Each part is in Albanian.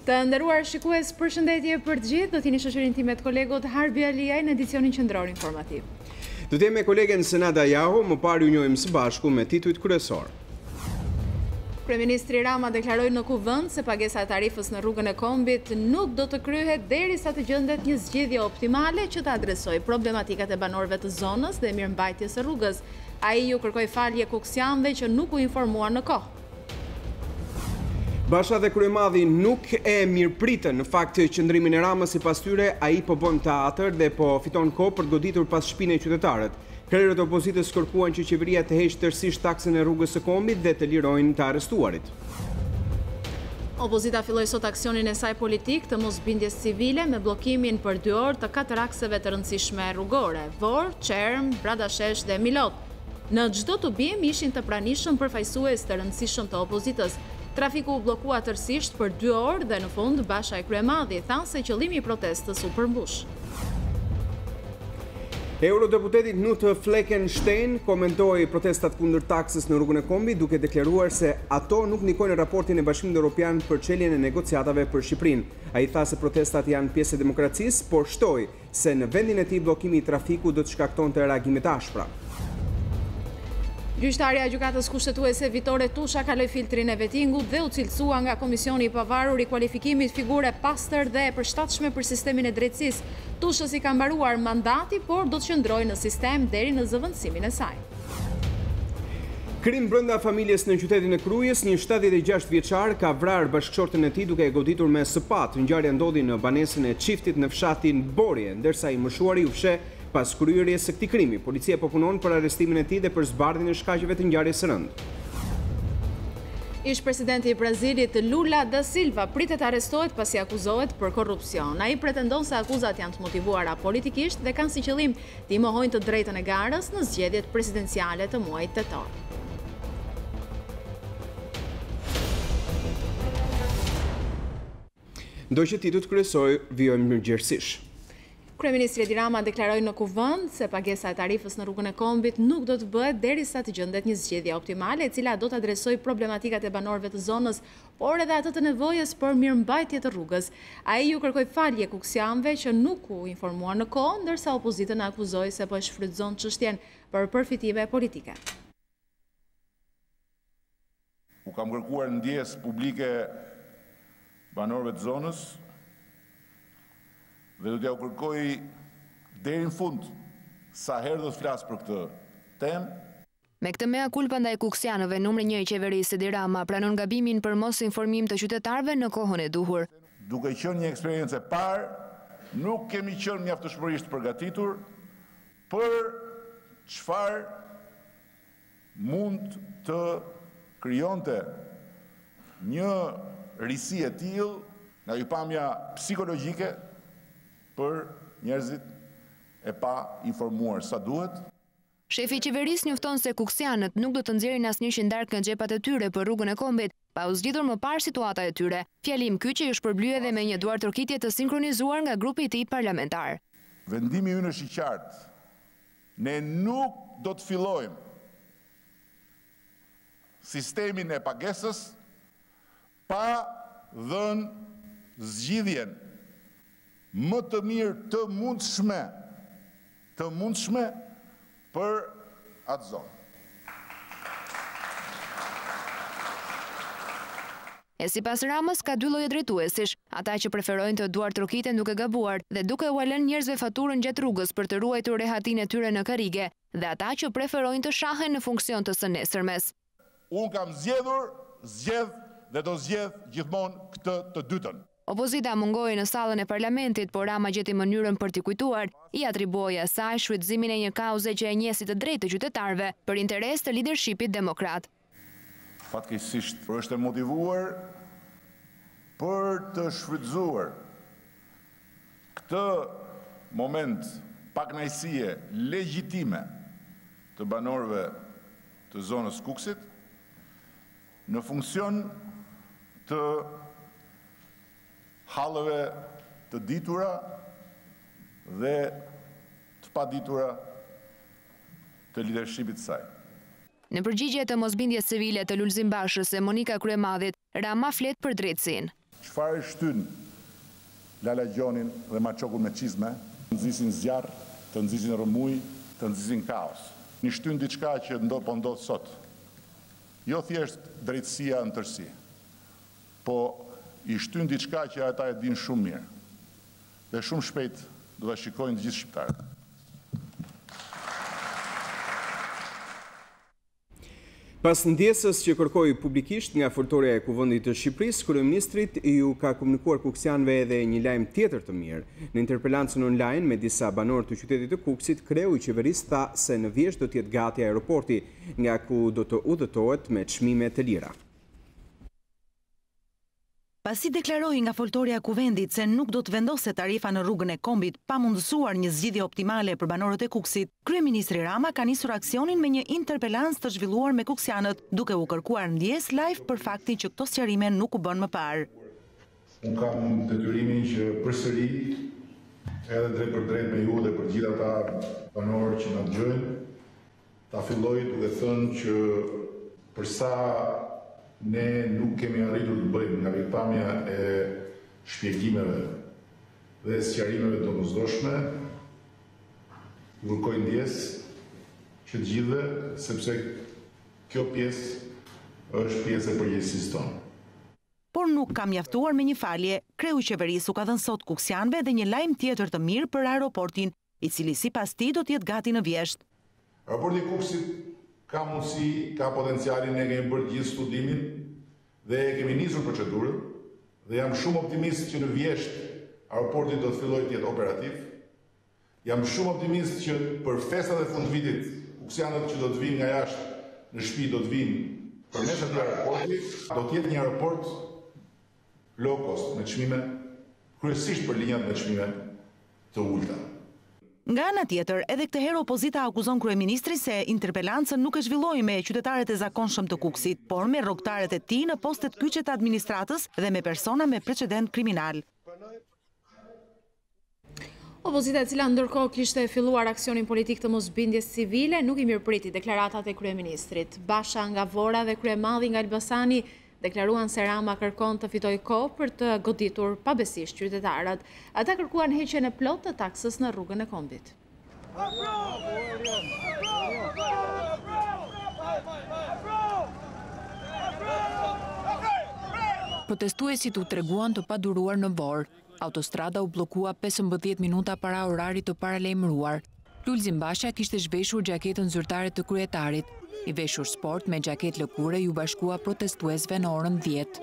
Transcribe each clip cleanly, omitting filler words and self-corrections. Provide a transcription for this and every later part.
Të nderuar shikues, përshëndetje për të gjithë. Do t'jeni shoqërinë time të kolegut Harbi Aliaj në edicionin Qendror informativ. Do të jemi me kolegen Senada Jahu, më parë ju njohim së bashku me titujt kryesor. Kryeministri Rama deklaroi në kuvend se pagesa e tarifës në rrugën e Kombit nuk do të kryhet derisa të gjendet një zgjidhje optimale që të adresojë problematikat e banorëve të zonës dhe mirëmbajtjes së rrugës. Ai ju kërkoi falje kuksianëve që nuk u informuan në kohë. Basha dhe Kryemadhi nuk e mirëpritën në fakt që qëndrimin e Ramës sipas tyre ai po bën teatër dhe po fiton kohë për të goditur pas shpinën e qytetarët. Krerët e opozitës kërkuan që qeveria të heqë tërësisht taksën e rrugës së Kombit dhe të lirojnë të arrestuarit. Opozita filloi sot aksionin e saj politik të mosbindjes civile me bllokimin për 2 orë të 4 akseve të rëndësishme rrugore: Vor, Çerm, Bradashesh dhe Milot. Në çdo tubim ishin të pranishëm përfaqësues të rëndësishëm të opozitës. Trafiku u bllokua tërësisht për 2 orë dhe në fund Basha e Kryemadhi tha se qëllimi i protestës u përmbush. Eurodeputeti Knut Fleckenstein komentoi protestat kundër taksës në rrugën e Kombit duke deklaruar se ato nuk ndikojnë në raportin e Bashkimit Evropian për çeljen e negociatave për Shqipërinë. Ai tha se protestat janë pjesë e demokracisë, por shtoi se në vendin e tij bllokimi i trafikut do të shkaktonte reagime të ashpra. Gjyqtarja e gjykatës kushtetuese Vitore Tusha kaloi filtrin e vettingut dhe u cilësua nga Komisioni i Pavarur rikualifikimit figure pastër dhe e përshtatshme për sistemin e drejtësisë. Tushës i ka mbaruar mandati, por do të qëndrojë në sistem deri në zëvendësimin e saj. Krim brenda familjes në qytetin e Krujës, një 76 vjeçar ka vrarë bashkëshortën e tij duke e goditur me sapat. Ngjarja ndodhi në banesën e çiftit në fshatin Borje, ndërsa i moshuari u fsheh pas kryerjes së këtij krimi. Policia po punon për arrestimin e tij dhe për zbardhjen e shkaqeve të ngjarjes së rëndë. Ish-presidenti i Brazilit Lula da Silva pritet arrestohet pasi akuzohet për korrupsion. Ai pretendon se akuzat janë të motivuara politikisht dhe kanë si qëllim të i mohojnë të drejtën e garës në zgjedhjet presidenciale të muajit tetor. Ndoqë titujt kryesor vijojmë mirëgjërësish. Kryeministri Edi Rama deklaroi në kuvend se pagesa e tarifës në rrugën e Kombit nuk do të bëhet derisa të gjendet një zgjedhje optimale e cila do të adresojë problematikat e banorëve të zonës, por edhe atë të nevojës për mirëmbajtje të rrugës. Ai ju kërkoi falje kuksianëve që nuk u informuan në kohë, ndërsa opozita akuzoi se po e shfrytëzon çështjen për përfitime politike. U kam kërkuar ndjesë publike banorëve të zonës dhe do t'ja u kërkoj deri në fund sa herë do të flas për këtë temë. Me këtë mea culpa ndaj kuksianëve, numri 1 i qeverisë Edi Rama pranon gabimin për mos informim të qytetarëve në kohën e duhur. Duke qenë një eksperiencë e parë, nuk kemi qenë mjaftësisht përgatitur për çfarë mund të krijonte një risi e tillë nga hyrpamja psikologjike për njerëzit e pa informuar sa duhet. Shefi i qeverisë njofton se kuksianët nuk do të nxjerrin asnjë qindark nga xhepat e tyre për rrugën e Kombit, pa u zgjidhur më parë situata e tyre. Fjalim ky që ju shpërblye edhe me një duartërkitje të sinkronizuar nga grupi i tij parlamentar. Vendimi ynë është i qartë. Ne nuk do të fillojmë sistemin e pagesës pa dhënë zgjidhjen më të mirë të mundshme për atë zonë. E sipas Ramës ka 2 lloje drejtuesish, ata që preferojnë të duartrokiten duke gabuar dhe duke u lënë njerëzve faturën gjatë rrugës për të ruajtur rehatinë e tyre në karrige, dhe ata që preferojnë të shahen në funksion të së nesërmes. Unë kam zgjedh dhe do zgjedh gjithmonë këtë të dytën. Opozita mungoi në sallën e parlamentit, por Rama gjeti mënyrën për t'i kujtuar, i atribuoi asaj shfrytëzimin e një kauze që e njeh si të drejtë të qytetarëve për interes të lidershipit demokrat. Fatkeqësisht është e motivuar për të shfrytëzuar këtë moment pakënaqësie legjitime të banorëve të zonës Kuksit në funksion të hallëve të ditura dhe të paditura të lidershipit saj. Në përgjigje të mosbindjes civile të Lulzim Bashës e Monika Kryemadhit, Rama flet për drejtësinë. çfarë shtyn Lajgjonin dhe Maqokun me çizme, të nxisin zjarr, të nxisin rrëmuj, të nxisin kaos. Një shtyn diçka që po ndodh sot. Jo thjesht drejtësia në tërësi, po i shtyn diçka që ata e dinë shumë mirë. Dhe shumë shpejt do ta shikojnë të gjithë shqiptarët. Pas ndjesës që kërkoi publikisht nga Fortoria e Kuvendit të Shqipërisë, kryeministrit ju ka komunikuar kuksianëve edhe një lajm tjetër të mirë. Në interpelancën online me disa banorë të qytetit të Kukësit, kreu i qeverisë tha se në Vjeshtë do të jetë gati aeroporti, nga ku do të udhëtohet me çmime të lira. Pasi deklaroi nga Foltoria e Kuvendit se nuk do të vendose tarifa në rrugën e kombit pa mundësuar një zgjidhje optimale për banorët e Kukësit, kryeministri Rama ka nisur aksionin me një interpelancë të zhvilluar me kuksianët, duke u kërkuar ndjes live për faktin që këto sqarime nuk u bën më parë. Unë kam detyrimin që përsëri, edhe drejt për drejt me ju dhe për gjithë ata banorë që na dëgjojnë, ta filloj duke thënë që përsa ne nuk kemi arritur të bëjmë nga pikpamja e shpjegimeve dhe sqarimeve të domosdoshme, kërkoj ndjes që të gjithë, sepse kjo pjesë është pjesë e përgjegjësisë tonë. Por nuk ka mjaftuar me një falje, kreu i qeverisë u ka dhënë sot kuksianëve dhe një lajm tjetër të mirë për aeroportin, i cili sipas tij do të jetë gati në Vjeshtë. Aeroporti i Kukësit ka mundësi, ka potencialin, ne kemi bërë gjithë studimin dhe kemi nisur procedurën dhe jam shumë optimist që në Vjeshtë aeroporti do të fillojë të jetë operativ. Jam shumë optimist që për festat e fundvitit, kuksianët që do të vinë nga jashtë në shtëpi do të vinë përmes atij aeroporti, do të jetë një aeroport low cost me çmime kryesisht për linjat me çmime të ulta. Nga ana tjetër, edhe këtë herë opozita akuzon kryeministrin se interpelancën nuk e zhvilloi me qytetarët e zakonshëm të Kukësit, por me rrogtarët e tij në postet kyçe të administratës dhe me persona me precedent kriminal. Opozita e cila ndërkohë kishte filluar aksionin politik të mosbindjes civile, nuk i mirëpriti deklaratat e kryeministrit. Basha nga Vora dhe kryemadhi nga Elbasani deklaruan se Rama kërkon të fitoj kohë për të goditur pabesisht qytetarët. Ata kërkuan heqjen e plotë të taksës në rrugën e kombit. Protestuesit u treguan të paduruar në Borë. Autostrada u bllokua 15 minuta para orarit të paralajmëruar. Lulzim Basha kishte zhveshur gjaketën zyrtare të kryetarit. I veshur sport me gjaket lëkure ju bashkua protestuesve në orën 10.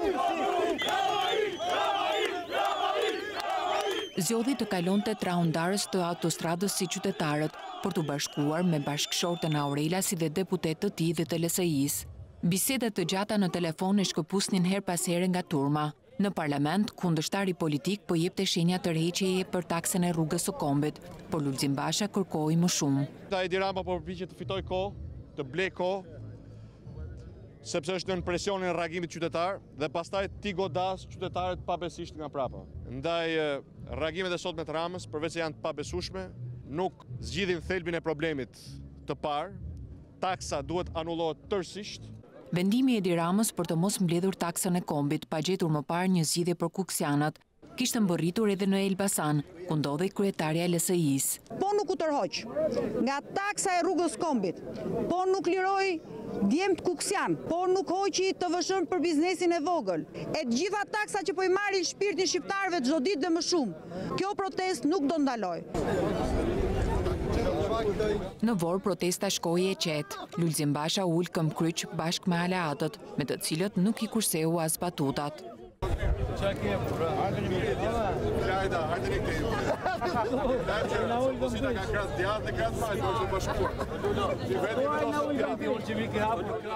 Zgjodhi të kalonte traundarës të autostradës si qytetarët, për të bashkuar me bashkëshorten Aurela si dhe deputet të tij dhe të LSI-s. Bisedet të gjata në telefon e shkëpusnin her pas here nga turma. Në parlament, kundërshtari politik po jepte shenja tërheqjeje për taksën e rrugës së kombit, por Lulzim Basha kërkoi më shumë. Edi Rama po përpiqet të fitoj kohë, të blej kohë, sepse është në presionin e reagimit qytetar dhe pastaj ti godas qytetarët pabesisht nga prapa. Ndaj reagimet e sotme të Ramës, përveç se janë të pabesueshme, nuk zgjidhin thelbin e problemit të parë. Taksa duhet anullohet tërësisht. Vendimi i Edi Ramës për të mos mbledhur taksën e kombit, pa gjetur më parë një zgjidhje për kuksianët, kishte mbërritur edhe në Elbasan, ku ndodhej kryetaria e LSI-s. Po nuk u tërhoq nga taksa e rrugës kombit, po nuk liroi djemt kuksian, po nuk hoqi të vëshën për biznesin e vogël. E gjitha taksa që po i marrin shpirtin shqiptarëve çdo ditë dhe më shumë. Kjo protestë nuk do ndaloj. Në Vorë protesta shkoi e qetë. Lulzim Basha ul këmbkryq bashkë me aleatët, me të cilët nuk i kurseu as batutat.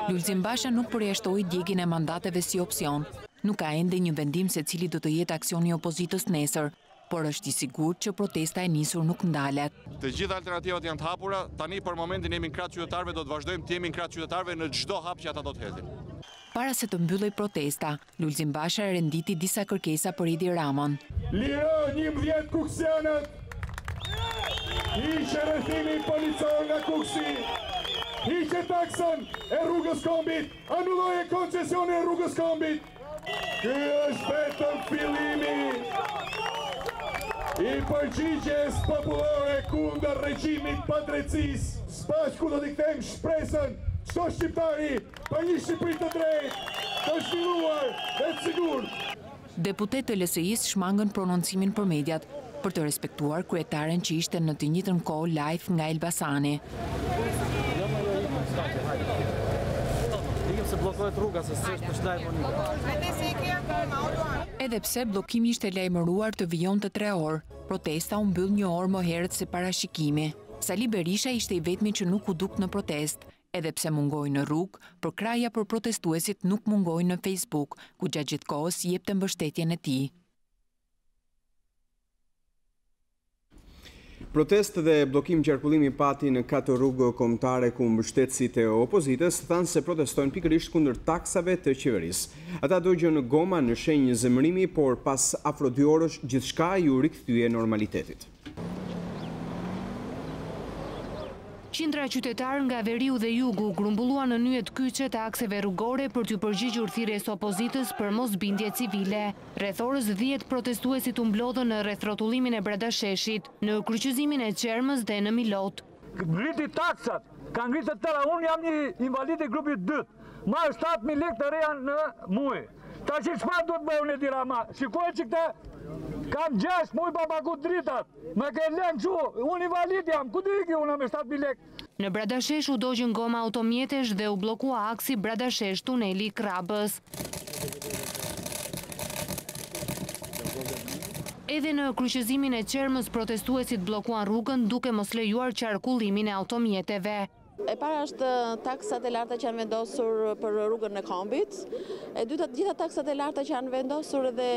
Lulzim Basha nuk përjashtoi djegjen e mandateve si opsion. Nuk ka ende një vendim se cili do të jetë aksioni i opozitës nesër, por është i sigurt që protesta e nisur nuk ndalet. Të gjitha alternativat janë të hapura, tani për momentin jemi në krah qytetarëve, do të vazhdojmë të jemi në krah qytetarëve në çdo hap që ata do të hedhin. Para se të mbyllej protesta, Lulzim Basha renditi disa kërkesa për Edi Ramën. Liro 11 kuksianët, hiqe rrethimi policor nga Kuksi, hiqe taksën e rrugës kombit, anulloje koncesionin e rrugës kombit, Ky është vetëm fillimi I përgjigjes popullore kundër regjimit padrejtësisë. S'pash ku do t'i kthejmë shpresën çdo shqiptari për një Shqipëri të drejtë, të zhvilluar dhe të sigurt. Deputet të LSI-s shmangën prononcimin për mediat për të respektuar kryetaren që ishte në të njëjtën kohë live nga Elbasani. Edhe pse bllokimi ishte lajmëruar të vijonte 3 orë, protesta u mbyll 1 orë më herët se parashikimi. Sali Berisha ishte I vetmi që nuk u duk në protest, edhe pse mungoi në rrugë, por kraja për protestuesit nuk mungoi në Facebook, ku gjatë gjithë kohës jepte mbështetjen e tij. Protestë dhe blokim qarkullimi pati në 4 rrugë kombëtare ku mbështetësit e opozitës thanë se protestojnë pikërisht kundër taksave të qeverisë. Ata dëgjën goma në shenjë zemërimi, por pas afro 2 orësh gjithçka ju rikthye normalitetit. Qindra qytetarë nga veriu dhe jugu grumbulluan në nyjet kyçe të akseve rrugore për t'u përgjigjur thirrjes opozitës për mosbindje civile. Rreth orës 10 protestuesit u mblodhën në rreth rrotullimin e Bradasheshit, në kryqëzimin e Qermës dhe në Milot. Ngriti taksat, ka ngritë të tëra, unë jam një invalid I grupit 2, marr 7.000 lekë të reja në muaj. Ta që çfarë duhet bëjë unë dira ma? Shikoj që këta kam 6 muaj pa pagu dritat. Me ke lënë që, unë invalid jam, ku di iki unë me 7.000 lekë? Në Bradashesh u dogjën goma automjetesh dhe u bllokua aksi Bradashesh tuneli Krabës. Edhe në kryqëzimin e Qermës protestuesit bllokuan rrugën duke mos lejuar qarkullimin e automjeteve. E para është taksat e larta që janë vendosur për rrugën e Kombit. E dyta gjitha taksat e larta që janë vendosur edhe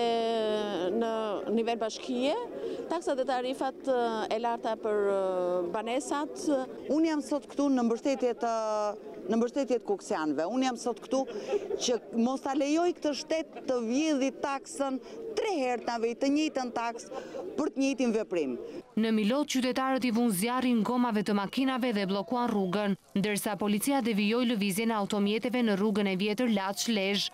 në nivel bashkie. Taksat e tarifat e larta për banesat. Unë jam sot këtu në mbështetjet kuksianëve. Unë jam sot këtu që mos ta lejoj këtë shtet të vjedhë taksën 3 herë të avej të njëjtën taks për të njëjtin veprim. Në Milot, qytetarët I vunë zjarrin gomave të makinave dhe bllokuan rrugën, ndërsa policia devijoi lëvizjen e automjeteve në rrugën e vjetër Laç-Lezhë.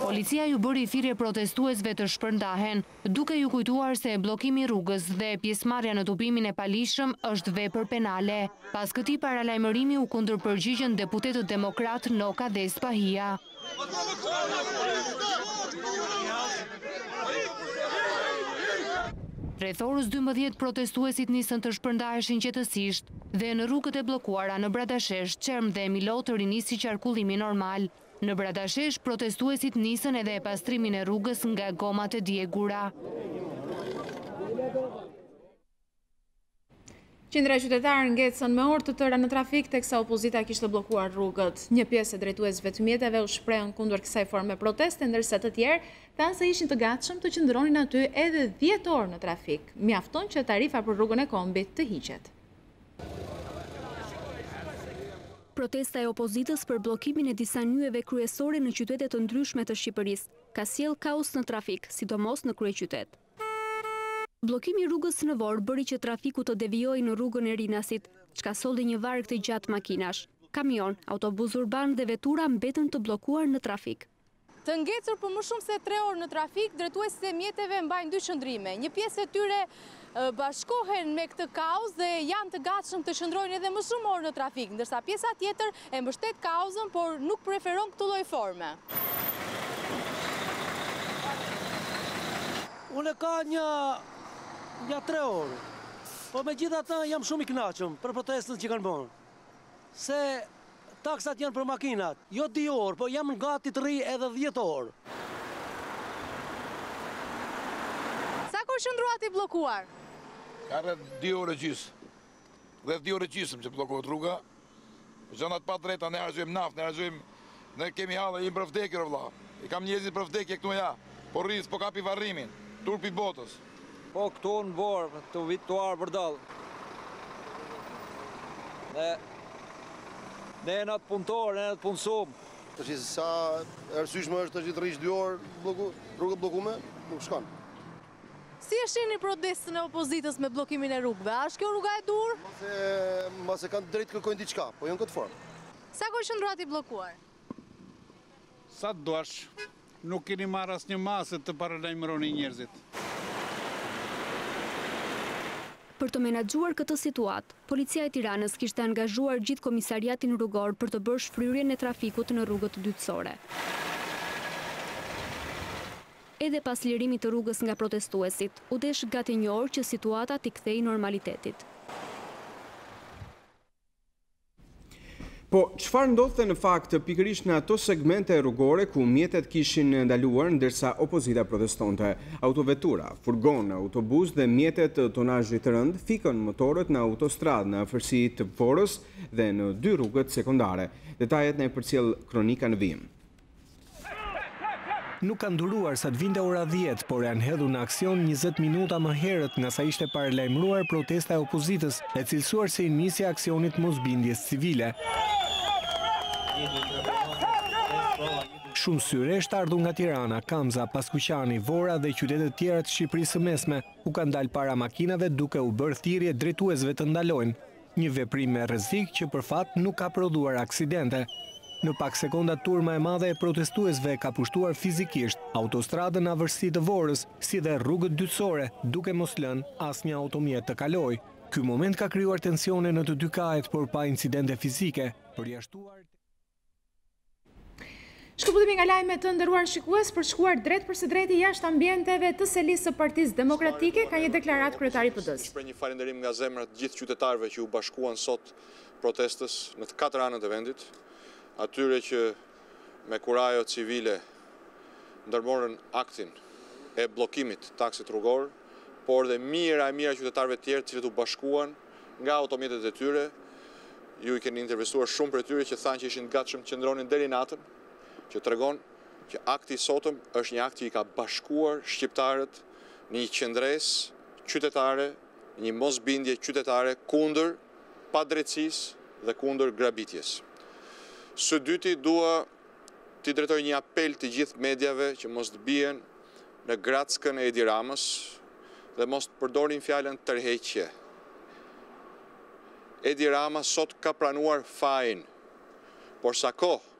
Policia ju bëri thirrje protestuesve të shpërndahen, duke ju kujtuar se bllokimi I rrugës dhe pjesëmarrja në tubimin e palishëm është vepër penale. Pas këtij paralajmërimi u kundërpërgjigjen deputetët demokrat Noka dhe Spahia. Rreth orës 12 protestuesit nisën të shpërndaheshin qetësisht dhe në rrugët e bllokuara në Bradashesh, Qerm dhe Milot rinisi qarkullimi normal. Në Bradashesh, protestuesit nisën edhe pastrimin e rrugës nga gomat e diegura. Qindra qytetarë ngecën me orë të tëra në trafik teksa opozita kishte bllokuar rrugët. Një pjesë e drejtuesve të mjeteve u shprehën kundër kësaj forme proteste, ndërsa të tjerë thanë se ishin të gatshëm të qëndronin aty edhe 10 orë në trafik. Mjafton që tarifa për rrugën e Kombit të hiqet. Protesta e opozitës për bllokimin e disa nyjeve kryesore në qytete të ndryshme të Shqipërisë ka sjell kaos në trafik, sidomos në kryeqytet. Bllokimi I rrugës në Vor bëri që trafiku të devijojë në rrugën e Rinasit, çka solli një varg të gjatë makinash. Kamion, autobus urban dhe vetura mbetën të bllokuar në trafik. Të ngecur për më shumë se 3 orë në trafik, drejtuesit e mjeteve mbajnë 2 qëndrime. Një pjesë e tyre bashkohen me këtë kaos dhe janë të gatshëm të qëndrojnë edhe më shumë orë në trafik, ndërsa pjesa tjetër e mbështet kaosën, por nuk preferon këtë lloj forme. Unë ka një 3 orë, por megjithatë jam shumë I kënaqur për protestën që kanë bërë. Se taksat janë për makinat, jo 2 orë, por jam gati të rri edhe 10 orë. Sa kohë qëndruat I bllokuar? Ka rreth 2 orë gjysmë. Rreth 2 orë gjysmë që bllokohet rruga. Zonat pa drejta, ne argojmë naftë, ne kemi hallë I për vdekje vëlla. I kam njerëzit për vdekje këtu ja. Po rris, po kapi varrimin, turpi botës. Po këtu në Vor, të vituar vërdall. Ne e natë punëtor, ne e natë punësum. Të që sa arsyshme është të që të rrish 2 orë rrugët bllokume, nuk shkon. Si e shihni protestën e opozitës me bllokimin e rrugëve? A është kjo rruga e dur? Mos e kanë drejt kërkojnë diçka, po jo në këtë formë. Sa kohë qëndruat i bllokuar? Sa të duash, nuk keni marrë asnjë masë të paralajmëroni njerëzit. Për të menaxhuar këtë situatë, policia e Tiranës kishte angazhuar gjithë komisariatin rrugor për të bërë shfryrjen e trafikut në rrugët dytësore. Edhe pas lirimit të rrugës nga protestuesit, u desh gati një orë që situata t'i kthejë normalitetit. Po, çfarë ndodhte në fakt pikërisht në ato segmente rrugore ku mjetet kishin ndaluar ndërsa opozita protestonte? Autovetura, furgon, autobus dhe mjetet tonazhi të rënd fikën motorët në autostradë në afërsi të Forës dhe në 2 rrugët sekondare. Detajet në përcjell kronika në vijim. Nuk kanë duruar sa të vinte ora 10, por janë hedhur në aksion 20 minuta më herët nga sa ishte paralajmëruar protesta e opozitës, e cilësuar se nisja aksionit mosbindjes civile. Shumë syresh të ardhur nga Tirana, Kamza, Paskuqani, Vora dhe qytetet tjera të Shqipërisë së Mesme u kanë dalë para makinave duke u bërë thirrje drejtuesve të ndalojnë. Një veprim me rrezik që për fat nuk ka prodhuar aksidente. Në pak sekonda turma e madhe e protestuesve ka pushtuar fizikisht autostradën në afërsi të Vorës, si dhe rrugët dytësore, duke mos lënë asnjë automjet të kalojë. Ky moment ka krijuar tensione në të dy kajet, por pa incidente fizike. Përjashtuar Shkëputimi nga lajme të nderuar shikues, për shkuar drejt përse drejti jashtë ambienteve të selisë së Partisë Demokratike, ka një deklaratë kryetari PD-s. Shpreh një falënderim nga zemra të gjithë qytetarëve që u bashkuan sot protestës në të 4 anët e vendit, atyre që me kurajo civile ndërmorën aktin e bllokimit taksit rrugor, por dhe mira qytetarëve tjerë të cilët u bashkuan nga automjetet e tyre. Ju i keni intervistuar shumë për tyre që thanë që ishin gatshëm të qëndronin deri natën, që tregon që akti i sotëm është një akt që i ka bashkuar shqiptarët në një qendresë qytetare, një mosbindje qytetare kundër padrejtësisë dhe kundër grabitjes. Së dyti dua t'i drejtoj një apel të gjithë mediave që mos të bien në grackën e Edi Ramës dhe mos të përdorin fjalën tërheqje. Edi Rama sot ka pranuar fajin, por sa kohë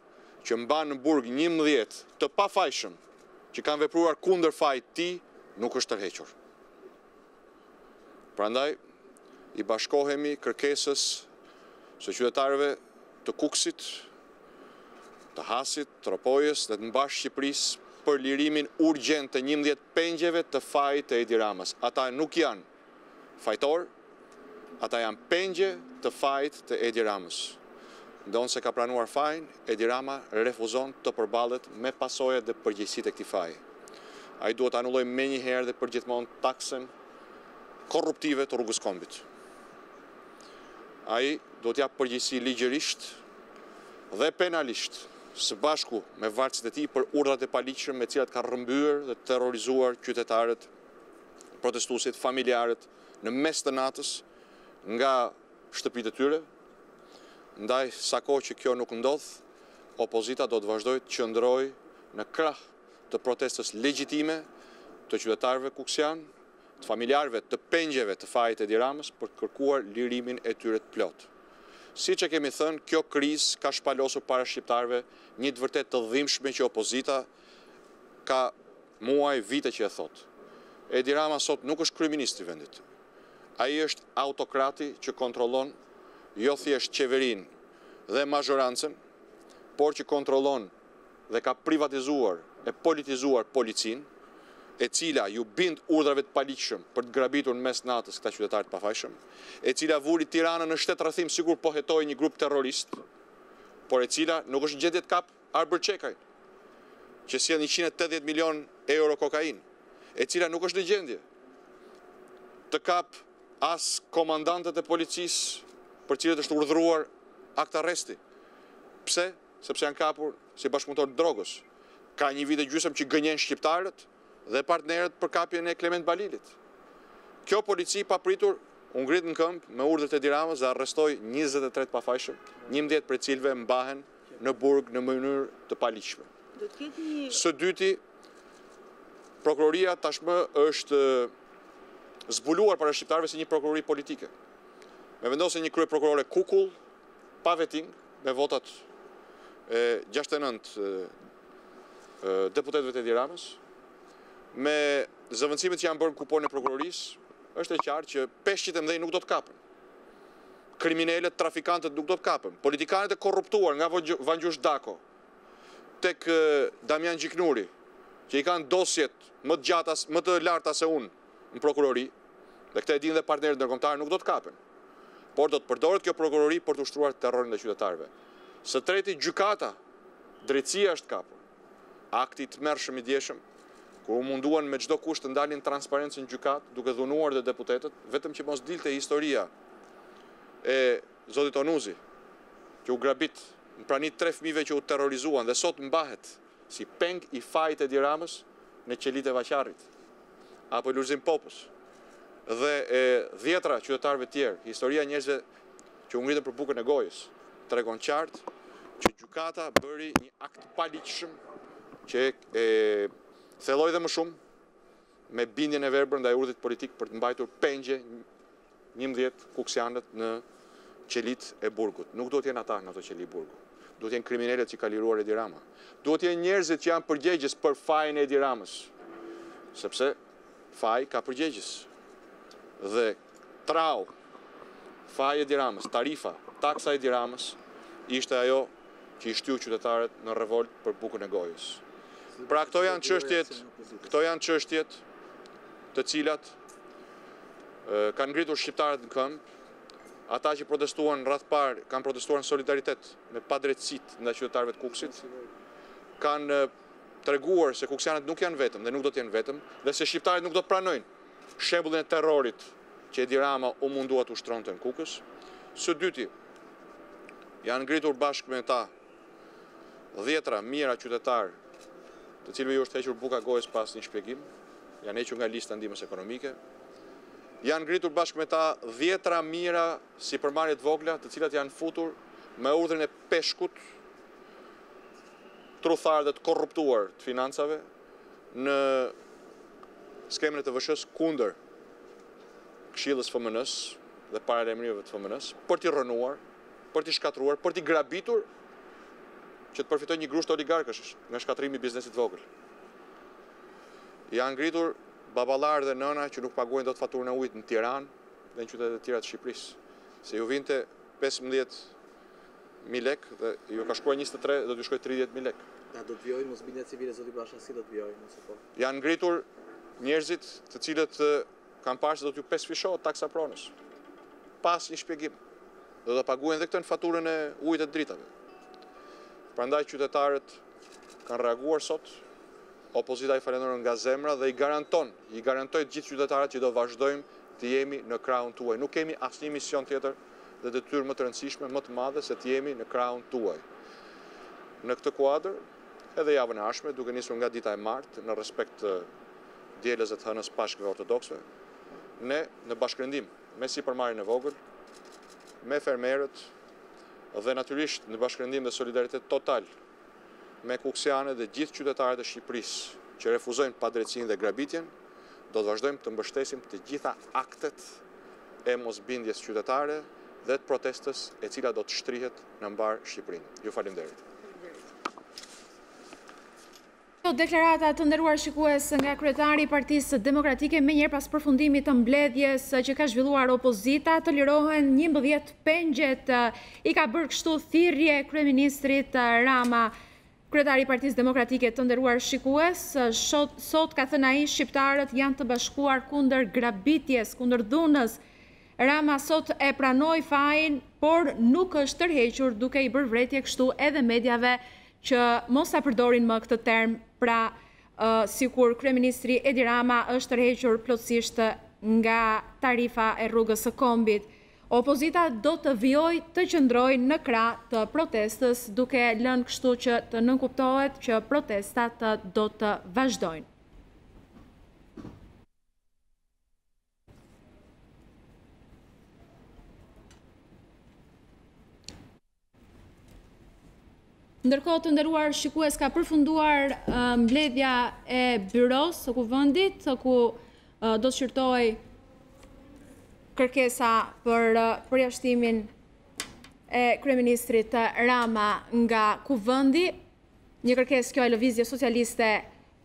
që mban në burg 11 të pafajshëm që kanë vepruar kundër fajit ti, nuk është tërhequr. Prandaj, i bashkohemi kërkesës së qytetarëve të Kukësit, të Hasit, të Ropojës dhe të mbash Shqipërisë për lirimin urgjent të 11 pengjeve të fajit të Edi Ramës. Ata nuk janë fajtor, ata janë pengje të fajit të Edi Ramës. Ndonë se ka pranuar fajin, Edi Rama refuzon të përballet me pasojat dhe përgjegjësitë e këtij faji. Ai duhet të anullojë menjëherë dhe përgjithmonë taksën korruptive të rrugës kombit. Ai duhet t'jap përgjegjësi ligjërisht dhe penalisht, së bashku me varësit e tij për urdhrat e paligjshme me të cilat ka rrëmbyer dhe terrorizuar qytetarët, protestuesit, familjarët në mes të natës nga shtëpitë e tyre. Ndaj, sa kohë që kjo nuk ndodh, opozita do të vazhdojë të qëndrojë në krah të protestës legjitime të qytetarëve kuksian, të familjarëve të pengjeve të fajit e Edi Ramës për kërkuar lirimin e tyre të plot. Siç e kemi thënë, kjo krizë ka shpalosur para shqiptarëve një të vërtet të dhimbshme që opozita ka muaj, vite që e thotë. Edi Rama sot nuk është kryeminist i vendit. Ai është autokrati që kontrollon jo thjesht qeverin dhe mazhorancën, por që kontrollon dhe ka privatizuar e politizuar policin, e cila ju bind urdhrave të paligjshëm për të grabitur në mes natës këta qytetarë të pafajshëm, e cila vuri Tiranën në shtet rrethim sikur po hetoi një grup terrorist, por e cila nuk është gjendje të kap Arbër Çekajn, që sjell 180 milion euro kokainë, e cila nuk është në gjendje të kap as komandantët e policisë për cilët është urdhëruar akt arresti. Pse? Sepse janë kapur si bashkëpunëtor të drogës. Ka një vit e gjysmë që gënjen shqiptarët dhe partnerët për kapjen e Klement Balilit. Kjo polici papritur u ngrit në këmbë me urdhët e Edi Ramës dhe arrestoi 23 pafajshëm, 11 prej cilëve mbahen në burg në mënyrë të paligjshme. Së dyti, prokuroria tashmë është zbuluar para shqiptarëve si një prokurori politike. Me vendosje një krye prokurore kukull, pa veting, me votat 69 deputetëve të Edi Ramës, me zëvendësimet që janë bërë në kuponin e prokurorisë, është e qartë që peshqit e mëdhenj nuk do të kapën. Kriminalët, trafikantët nuk do të kapën. Politikanët e korruptuar nga Vangjush Dako, tek Damian Gjiknuri, që i kanë dosjet më të larta se unë në prokurori, dhe këta e dinë dhe partnerët ndërkombëtar, nuk do të kapën. Por do të përdoret kjo prokurori për të ushtruar terrorin dhe qytetarëve. Së treti, gjykata, drejtësia është kapur. Akti i tmerrshëm i djeshëm, kur u munduan me çdo kusht të ndalin transparencën në gjykatë, duke dhunuar dhe deputetët, vetëm që mos dilte historia e zotit Onuzi, që u grabit në prani 3 fëmijëve që u terrorizuan dhe sot mbahet si peng i fajit e Edi Ramës në qelit e Vaqarrit, apo i Lulzim Popës, dhe e 10 qytetarëve tjerë, historia e njerëzve që u ngritën për bukën e gojës, tregon qartë që gjykata bëri një akt paligjshëm që thelloi dhe më shumë me bindjen e verbër ndaj urdhit politik për të mbajtur pengje 11 kuksianët në qelit e burgut. Nuk do t'jenë ata në ato qeli burgu. Do t'jenë kriminalet që ka liruar Edi Rama. Do t'jenë njerëzit që janë përgjegjës për fajin e Edi Ramës. Sepse faj ka përgjegjës. Dhe trau, faj Edi Ramës, tarifa, taksa Edi Ramës, ishte ajo që i shtyu qytetarët në revolt për bukën e gojës. Pra këto janë çështjet të cilat kanë ngritur shqiptarët në këmbë. Ata që protestuan rreth parë kanë protestuar në solidaritet me padrejtësitë ndaj qytetarëve të Kukësit. Kanë treguar se kuksianët nuk janë vetëm dhe nuk do të jenë vetëm, dhe se shqiptarët nuk do të pranojnë shembullin e terrorit që Edi Rama u mundua të ushtronte në Kukës. Së dyti, janë ngritur bashkë me ta 10 mijëra qytetarë, të cilëve ju është hequr buka gojës pas një shpjegim, janë hequr nga lista ndihmës ekonomike. Janë ngritur bashkë me ta 10 mijëra sipërmarrje të vogla, të cilat janë futur me urdhrin e peshkut, trutharë dhe të korruptuar të financave në skemën e të vëshës kundër këshillës FMN-s dhe paralajmërimeve të FMN-s, për t'i rënuar, për t'i shkatruar, për t'i grabitur, që të përfitoj një grusht oligarkësh nga shkatrimi i biznesit vogël. Janë ngritur baballar dhe nëna që nuk paguajnë dot faturën e ujit në Tiranë dhe në qytetet e tjera të Shqipërisë. Se ju vinte 15.000 lek dhe ju ka shkruar 23 dhe do t'ju shkojë 30.000 lek. Na do të vjojnë mosbindja civile zoti Basha, si do të vjojnë nëse po? Janë ngritur njerëzit të cilët kanë parë se do t'ju pesfishohet taksa pronës. Pas një shpjegim. Do ta paguajnë edhe këtë në faturën e ujit të dritave. Prandaj qytetarët kanë reaguar sot, opozita i falenderoj nga zemra dhe i garantoj të gjithë qytetarët që do vazhdojmë të jemi në krahun tuaj. Nuk kemi asnjë mision tjetër dhe detyrë më të rëndësishme, më të madhe se të jemi në krahun tuaj. Në këtë kuadër, edhe javën e ardhshme, duke nisur nga dita e martë në respekt të dielës së hënës pashkëve ortodoksve, ne në bashkërendim me sipërmarrjen e vogël, me fermerët dhe natyrisht në bashkërendim dhe solidaritet total me kuksianët dhe gjithë qytetarët e Shqipërisë që refuzojnë padrejtësinë dhe grabitjen, do të vazhdojmë të mbështesim të gjitha aktet e mosbindjes qytetare dhe të protestës e cila do të shtrihet në mbar Shqipërinë. Ju faleminderit. Deklarata të nderuar shikues nga kryetari i Partisë Demokratike menjëherë pas përfundimit të mbledhjes që ka zhvilluar opozita, të lirohen 11 pengjet. I ka bërë kështu thirrje kryeministrit Rama. Kryetari i Partisë Demokratike, të nderuar shikues, sot ka thënë ai shqiptarët janë të bashkuar kundër grabitjes, kundër dhunës. Rama sot e pranoi fajin, por nuk është tërhequr, duke i bërë vretje kështu edhe mediave që mos ta përdorin më këtë term, pra sikur kryeministri Edi Rama është tërhequr plotësisht nga tarifa e rrugës së kombit. Opozita do të vijojë të qëndrojë në krah të protestës, duke lënë kështu që të nënkuptohet që protestat do të vazhdojnë. Ndërkohë, të nderuar shikues, ka përfunduar mbledhja e byros së kuvendit, ku do të shqyrtoj kërkesa për përjashtimin e kryeministrit Rama nga kuvendi, një kërkesë kjo e Lëvizje Socialiste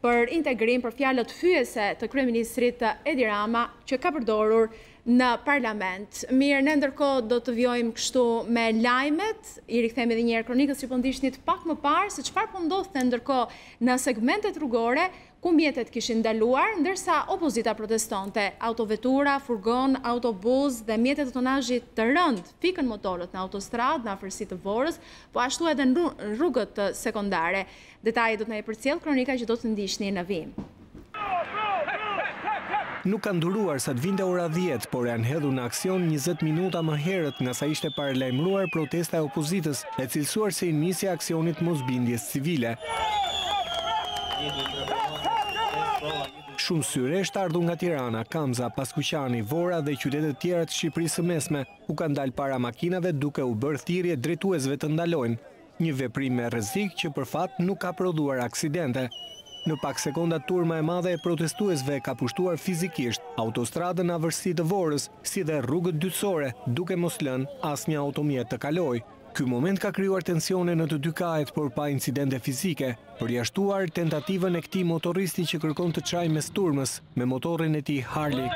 për integrim për fjalët fyese të kryeministrit Edi Rama që ka përdorur në parlament. Mirë, ne ndërkohë do të vjojmë kështu me lajmet, i rikthejmë edhe njerë kronikës që po ndishnit pak më parë, se çfarë po ndodhte ndërkohë në segmentet rrugore, ku mjetet kishin ndaluar, ndërsa opozita protestonte. Autovetura, furgon, autobus dhe mjetet të tonazhit të rënd fikën motorët në autostradë, në afërsi të Vorës, po ashtu edhe në rrugët sekondare. Detajet do të na i përcjell kronika që do të ndihni në vim. Nuk ka nduruar sa të vinte ora 10, por janë hedhur në aksion 20 minuta më herët nga sa ishte paralajmëruar protesta e opozitës, e cilësuar se i nisi aksionit mosbindjes civile. Shumë syre është ardhur nga Tirana, Kamza, Paskuqani, Vora dhe qytetet tjera të Shqipërisë së Mesme, ku kanë dalë para makinave duke u bërë thirrje drejtuesve të ndalojnë. Një veprim me rrezik që për fat nuk ka prodhuar aksidente. Në pak sekonda turma e madhe e protestuesve ka pushtuar fizikisht autostradën në afërsi të Vorës, si dhe rrugët dytësore, duke mos lënë asnjë automjet të kalojë. Ky moment ka krijuar tensione në të dy kajet, por pa incidente fizike, përjashtuar tentativën e këtij motoristi që kërkon të çajë mes turmës me motorin e tij Harley.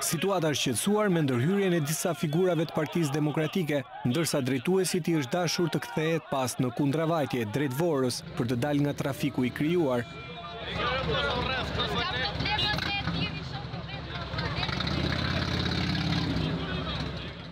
Situata është qetësuar me ndërhyrjen e disa figurave të Partisë Demokratike, ndërsa drejtuesi i është dashur të kthehet pas në kundravajtje drejt Vorës për të dalë nga trafiku i krijuar.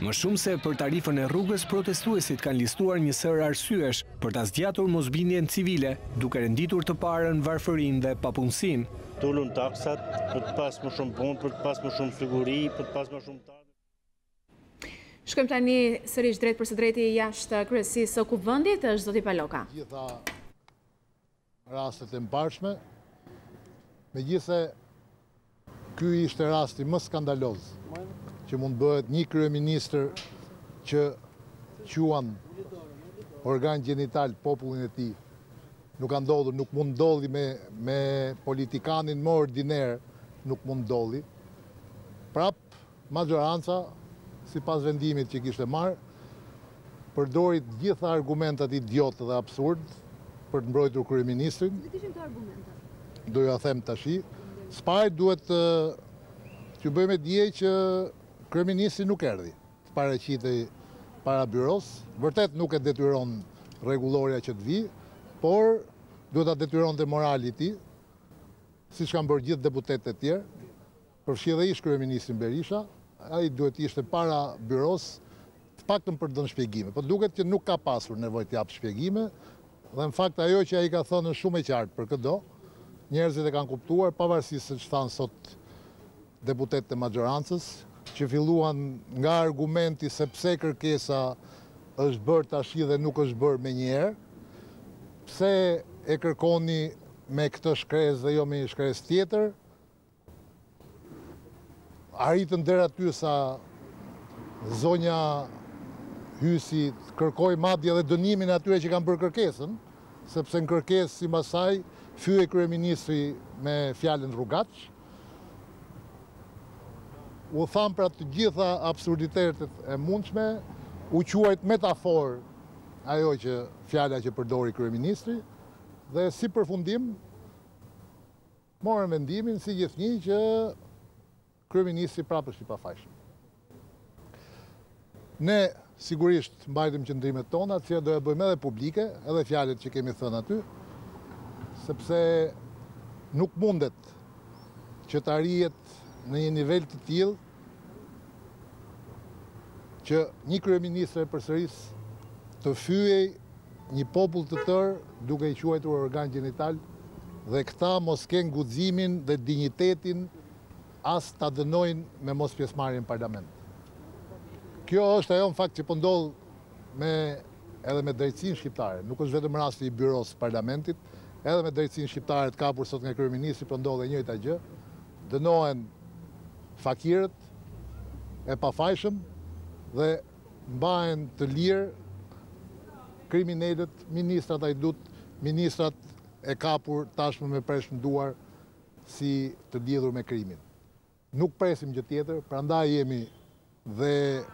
Më shumë se për tarifën e rrugës, protestuesit kanë listuar një sër arsyesh për ta zgjatur mosbindjen civile, duke renditur të parën, varfërinë dhe papunësinë. Të ulun taksat për të pas më shumë punë, për të pas më shumë siguri, për të pas më shumë tarë. Shkojmë tani sërish drejt për së drejti jashtë kryesisë së kuvendit, është zoti Paloka. Gjitha rastet e mbarshme, megjithëse ky ishte rasti më skandaloz që mund bëhet një kryeministër që quan organ gjenital popullin e tij. Nuk ka ndodhur, nuk mund ndodhi me politikanin më ordiner, nuk mund ndodhi. Prap, majoranca, sipas vendimit që kishte marrë, përdori të gjitha argumentat idiotë dhe absurd për të mbrojtur kryeministrin. Do ja them tash. S'pari duhet që bëjmë dije që kryeministri nuk erdhi të paraqitej para byros. Vërtet nuk e detyron rregulloria që të vi, por duhet ta detyronte morali i tij, siç kanë bërë gjithë deputetët e tjerë, përfshirë kryeministrin Berisha, ai duhet ishte para byros, të paktën për të dhënë shpjegime. Po duket që nuk ka pasur nevojë të japë shpjegime, dhe në fakt ajo që ai ka thënë është shumë e qartë për këto. Njerëzit e kanë kuptuar, pavarësisht se ç'than sot deputetët e majorancës, që filluan nga argumenti se pse kërkesa është bërë tash dhe nuk është bërë menjëherë. Pse e kërkoni me këtë shkresë dhe jo me një shkresë tjetër? Arritën deri aty sa zonja Hysi kërkoi madje edhe dënimin e atyre që kanë bërë kërkesën, sepse në kërkesë sipas saj fyej kryeministri me fjalën rrugaç. U tham pra të gjitha absurditetet e mundshme, u quajt metaforë ajo që fjala që përdori kryeministri, dhe si përfundim morën vendimin si gjithnjë që kryeministri prapë është i pafajshëm. Ne sigurisht mbajtëm qëndrimet tona, që do e bëjmë edhe publike, edhe fjalët që kemi thënë aty, sepse nuk mundet që të arrihet në një nivel të tillë që një kryeministër përsëris të fyej një popull të tërë duke i quajtur organ gjenital, dhe këta mos kenë guximin dhe dinjitetin as ta dënojnë me mos pjesëmarrjen në parlament. Kjo është ajo në fakt që po ndodh edhe me drejtsinë shqiptare. Nuk është vetëm rasti i byros parlamentit, edhe me drejtsinë shqiptare të kapur sot nga kryeministri po ndodh e njëjta gjë. Dënohen fakirët e pafajshëm dhe mbahen të lirë kriminalët, ministrat ajdut, ministrat e kapur tashmë me preshënduar si të lidhur me krimin. Nuk presim gjë tjetër, prandaj jemi dhe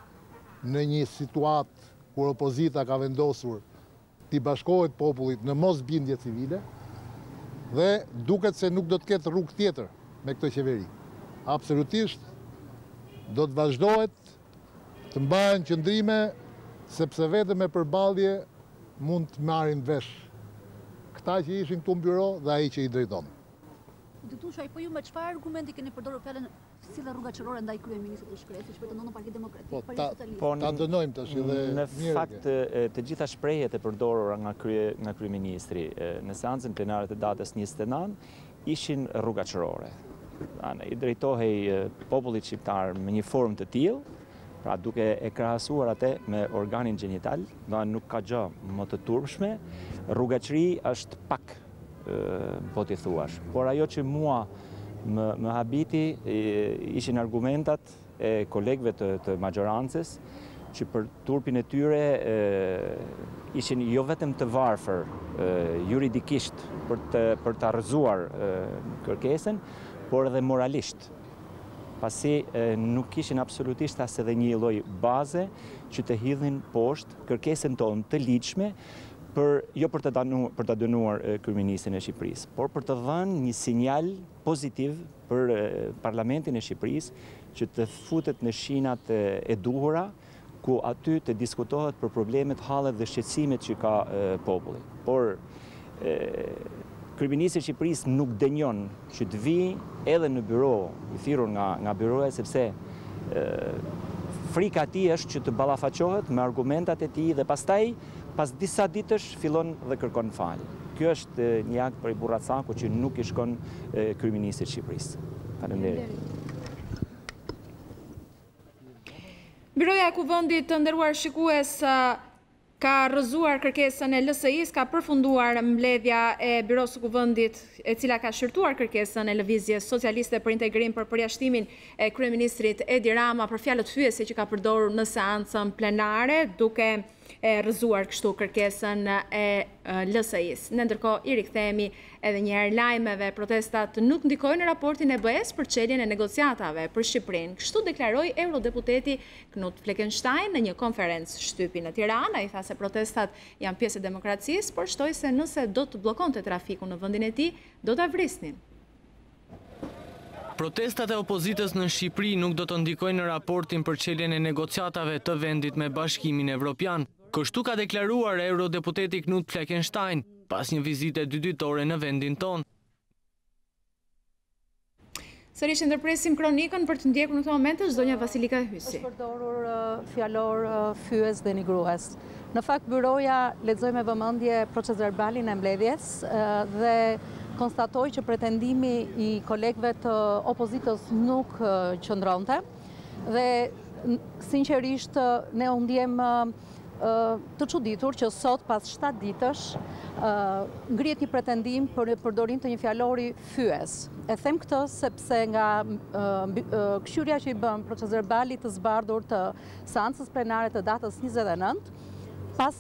në një situatë kur opozita ka vendosur t'i bashkohet popullit në mos bindje civile dhe duket se nuk do të ketë rrugë tjetër me këtë qeveri. Absolutisht do të vazhdohet të mbahen qëndrime sepse vetëm me përballje mund të marrin vesh këta që ishin këtu në byro dhe ai që i drejton. Ditushaj, po ju me çfarë argumenti keni përdorur fjalën si dhe rruga qërore ndaj kryeministrit të shkretë, që pretendon në Parti Demokratik? Ta dënojmë tash dhe në fakt të gjitha shprehjet e përdorura nga kryeministri në seancën plenare të datës 29 ishin rruga qërore. I drejtohej popullit shqiptar me një formë të tillë, pra duke e krahasuar atë me organin gjenital, nuk ka gjë më të turpshme, rrugaqëri është pak, po t'i thuash. Por ajo që mua më habiti ishin argumentat e kolegëve të majorancës, që për turpin e tyre ishin jo vetëm të varfër juridikisht për të argëzuar kërkesën, por edhe moralisht. Pasi nuk kishin absolutisht as edhe një lloj baze që të hidhin poshtë kërkesën tonë të ligjshme, jo për të dënuar kryeministrin e Shqipërisë, por për të dhënë një sinjal pozitiv për Parlamentin e Shqipërisë që të futet në shinat e duhura, ku aty të diskutohet për problemet, hallet dhe shqetësimet që ka populli. Por kryeministri i Shqipërisë nuk dënjon që të vi edhe në byro, i thirrur nga byroja, sepse frika e tij është që të ballafaqohet me argumentat e tij dhe pastaj pas disa ditësh fillon dhe kërkon falje. Kjo është një akt për i burracaku që nuk i shkon kryeministrit të Shqipërisë. Faleminderit. Biroja e Kuvendit, të nderuar shikues, ka rrëzuar kërkesën e LSI-s, ka përfunduar mbledhja e Biros së Kuvendit, e cila ka shërtuar kërkesën e Lëvizjes Socialiste për integrim për përjashtimin e kryeministrit Edi Rama për fjalët hyese që ka përdorur në seancën plenare, duke rrëzuar kështu kërkesën e LSI-s. Në ndërkohë i rikthehemi edhe një herë lajmeve. Protestat nuk ndikojnë në raportin e BE-s për çeljen e negociatave për Shqipërinë. Kështu deklaroi eurodeputeti Knut Fleckenstein në një konferencë shtypi në Tiranë. Ai tha se protestat janë pjesë e demokracisë, por shtoi se nëse do të bllokonte trafikun në vendin e tij, do ta vrisnin. Protestat e opozitës në Shqipëri nuk do të ndikojnë në raportin për çeljen e negociatave të vendit me Bashkimin Evropian. Kështu ka deklaruar eurodeputeti Knut Fleckenstein pas një vizite 2 ditore në vendin tonë. Sërish ndërpresim kronikën për të ndjekur në këtë moment është zonja Vasilika Hysi. Është përdorur fjalor fyes dhe nigrues. Në fakt byroja lexoi me vëmendje procesverbalin e mbledhjes dhe konstatoj që pretendimi i kolegëve të opozitës nuk qëndronte dhe sinqerisht ne u ndjem të çuditur që sot pas 7 ditësh ngrihet një pretendim për përdorim të një fjalori fyes. E them këtë sepse nga këshyrja që i bën procesverbalit të zbardhur të seancës plenare të datës 29, pas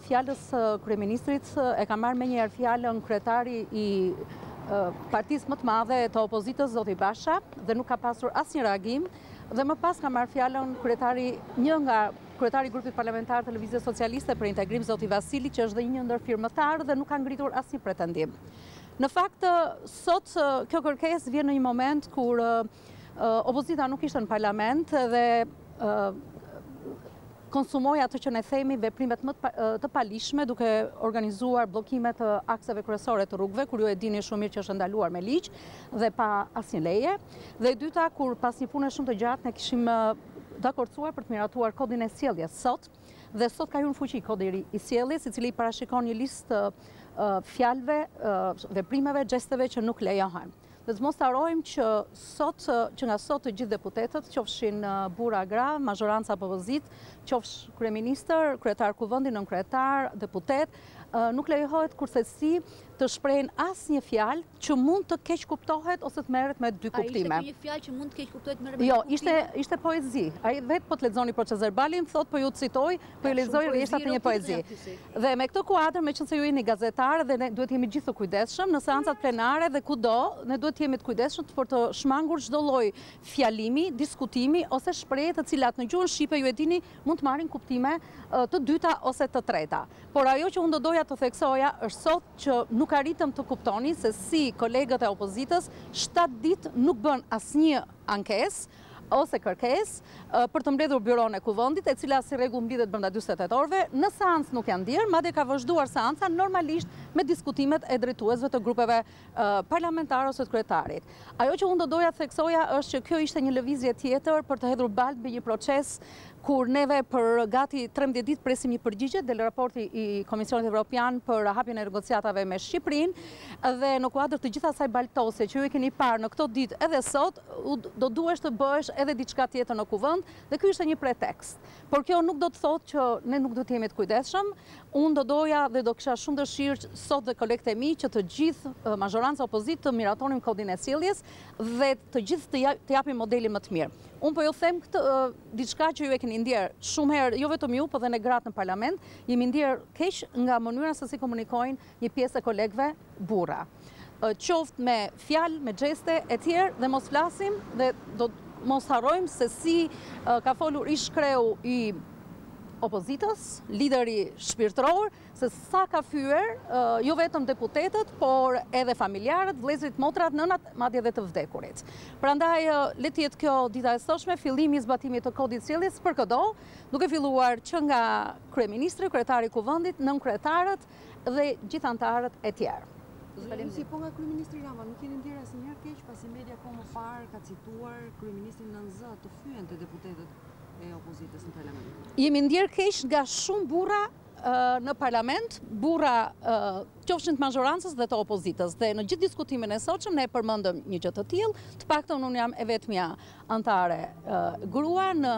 fjalës kryeministrit e ka marrë menjëherë fjalën kryetari i partisë më të madhe të opozitës, zoti Basha, dhe nuk ka pasur asnjë reagim, dhe më pas ka marrë fjalën një nga kryetari i grupit parlamentar të Lëvizjes Socialiste për integrim, zoti Vasili, që është dhe një ndër firmëtar dhe nuk ka ngritur asnjë pretendim. Në fakt, sot kjo kërkesë vjen në një moment kur opozita nuk ishte në parlament dhe konsumoi atë që ne themi veprimet më të palishme, duke organizuar bllokimet të akseve kryesore të rrugëve, kur ju e dini shumë mirë që është ndaluar me ligj dhe pa asnjë leje. Dhe e dyta, kur pas një pune shumë të gjatë ne kishim dakordsuar për të miratuar kodin e sjelljes sot, dhe sot ka hyrë në fuqi kodi i sjelljes, i cili parashikon një listë fjalëve, veprimeve, gjesteve që nuk lejohen. Dhe të mos harrojmë që nga sot të gjithë deputetët, qofshin burra gra, mazhoranca apo opozit, qofsh kryeministër, kryetar kuvendit, nënkretar, deputet, nuk lejohet kurse si të shprehen asnjë fjalë që mund të keq kuptohet ose të merret me dy kuptime. A ishte një fjalë që mund të keq kuptohet me dy kuptime? Jo, ishte poezi. Ai vetë po të lexoni proces verbalin, thot po ju citoj, po ju lexoj rreshtat e një poezi. Dhe me këtë kuadër, meqense ju jeni gazetar dhe ne duhet jemi gjithë të kujdesshëm në seancat plenare dhe kudo, ne duhet jemi të kujdesshëm për të shmangur çdo lloj fjalimi, diskutimi ose shprehje të cilat në gjuhën shqipe ju e dini mund të marrin kuptime të dyta ose të treta. Por ajo që unë do doja të theksoja është sot që nuk arritëm të kuptoni se si kolegët e opozitës 7 ditë nuk bën asnjë ankesë ose kërkesë për të mbledhur byron e kuvendit, e cila si rregull mbledhet brenda 48 orëve, në seancë nuk janë ndier, madje ka vazhduar seanca normalisht me diskutimet e drejtuesve të grupeve parlamentare ose të kryetarit. Ajo që unë do doja të theksoja është që kjo ishte një lëvizje tjetër për të hedhur balë mbi një proces kur neve për gati 13 ditë presim një përgjigje del raporti i Komisionit Evropian për hapjen e negociatave me Shqipërinë dhe në kuadër të gjithë asaj baltose që ju e keni parë në këto ditë edhe sot, do duhesh të bëhesh edhe diçka tjetër në kuvend dhe ky ishte një pretekst. Por kjo nuk do të thotë që ne nuk do të jemi të kujdesshëm. Unë do doja dhe do kisha shumë dëshirë sot dhe kolegët e mi që të gjithë mazhoranca opozitë të miratonim kodin e sjelljes dhe të gjithë të japim modelin më të mirë. Unë po ju them këtë diçka që ju e keni ndjer shumë herë, jo vetëm ju, por edhe ne gratë në parlament, jemi ndjer keq nga mënyra se si komunikojnë një pjesë e kolegëve burra. Qoftë me fjalë, me gjeste e tjerë dhe mos flasim dhe do mos harrojmë se si ka folur ish kreu i opozitës, lideri shpirtëror, se sa ka fyer jo vetëm deputetët, por edhe familjarët, vëllezërit, motrat, nënat, madje edhe të vdekurit. Prandaj le të jetë kjo dita e sotshme, fillimi i zbatimit të kodit sjelljes për këdo, duke filluar që nga kryeministri, kryetari i kuvendit, nënkretarët dhe gjithë anëtarët e tjerë. Si po nga kryeministri Rama, nuk keni ndjerë asnjëherë keq pasi media ko më parë ka cituar kryeministrin në zë të fyente deputetët e opozitës në parlament? Jemi ndjerë keq nga shumë burra në parlament, burra qofshin të mazhorancës dhe të opozitës. Dhe në gjithë diskutimin e sotshëm ne përmendëm një gjë të tillë, të paktën unë jam e vetmja antare grua në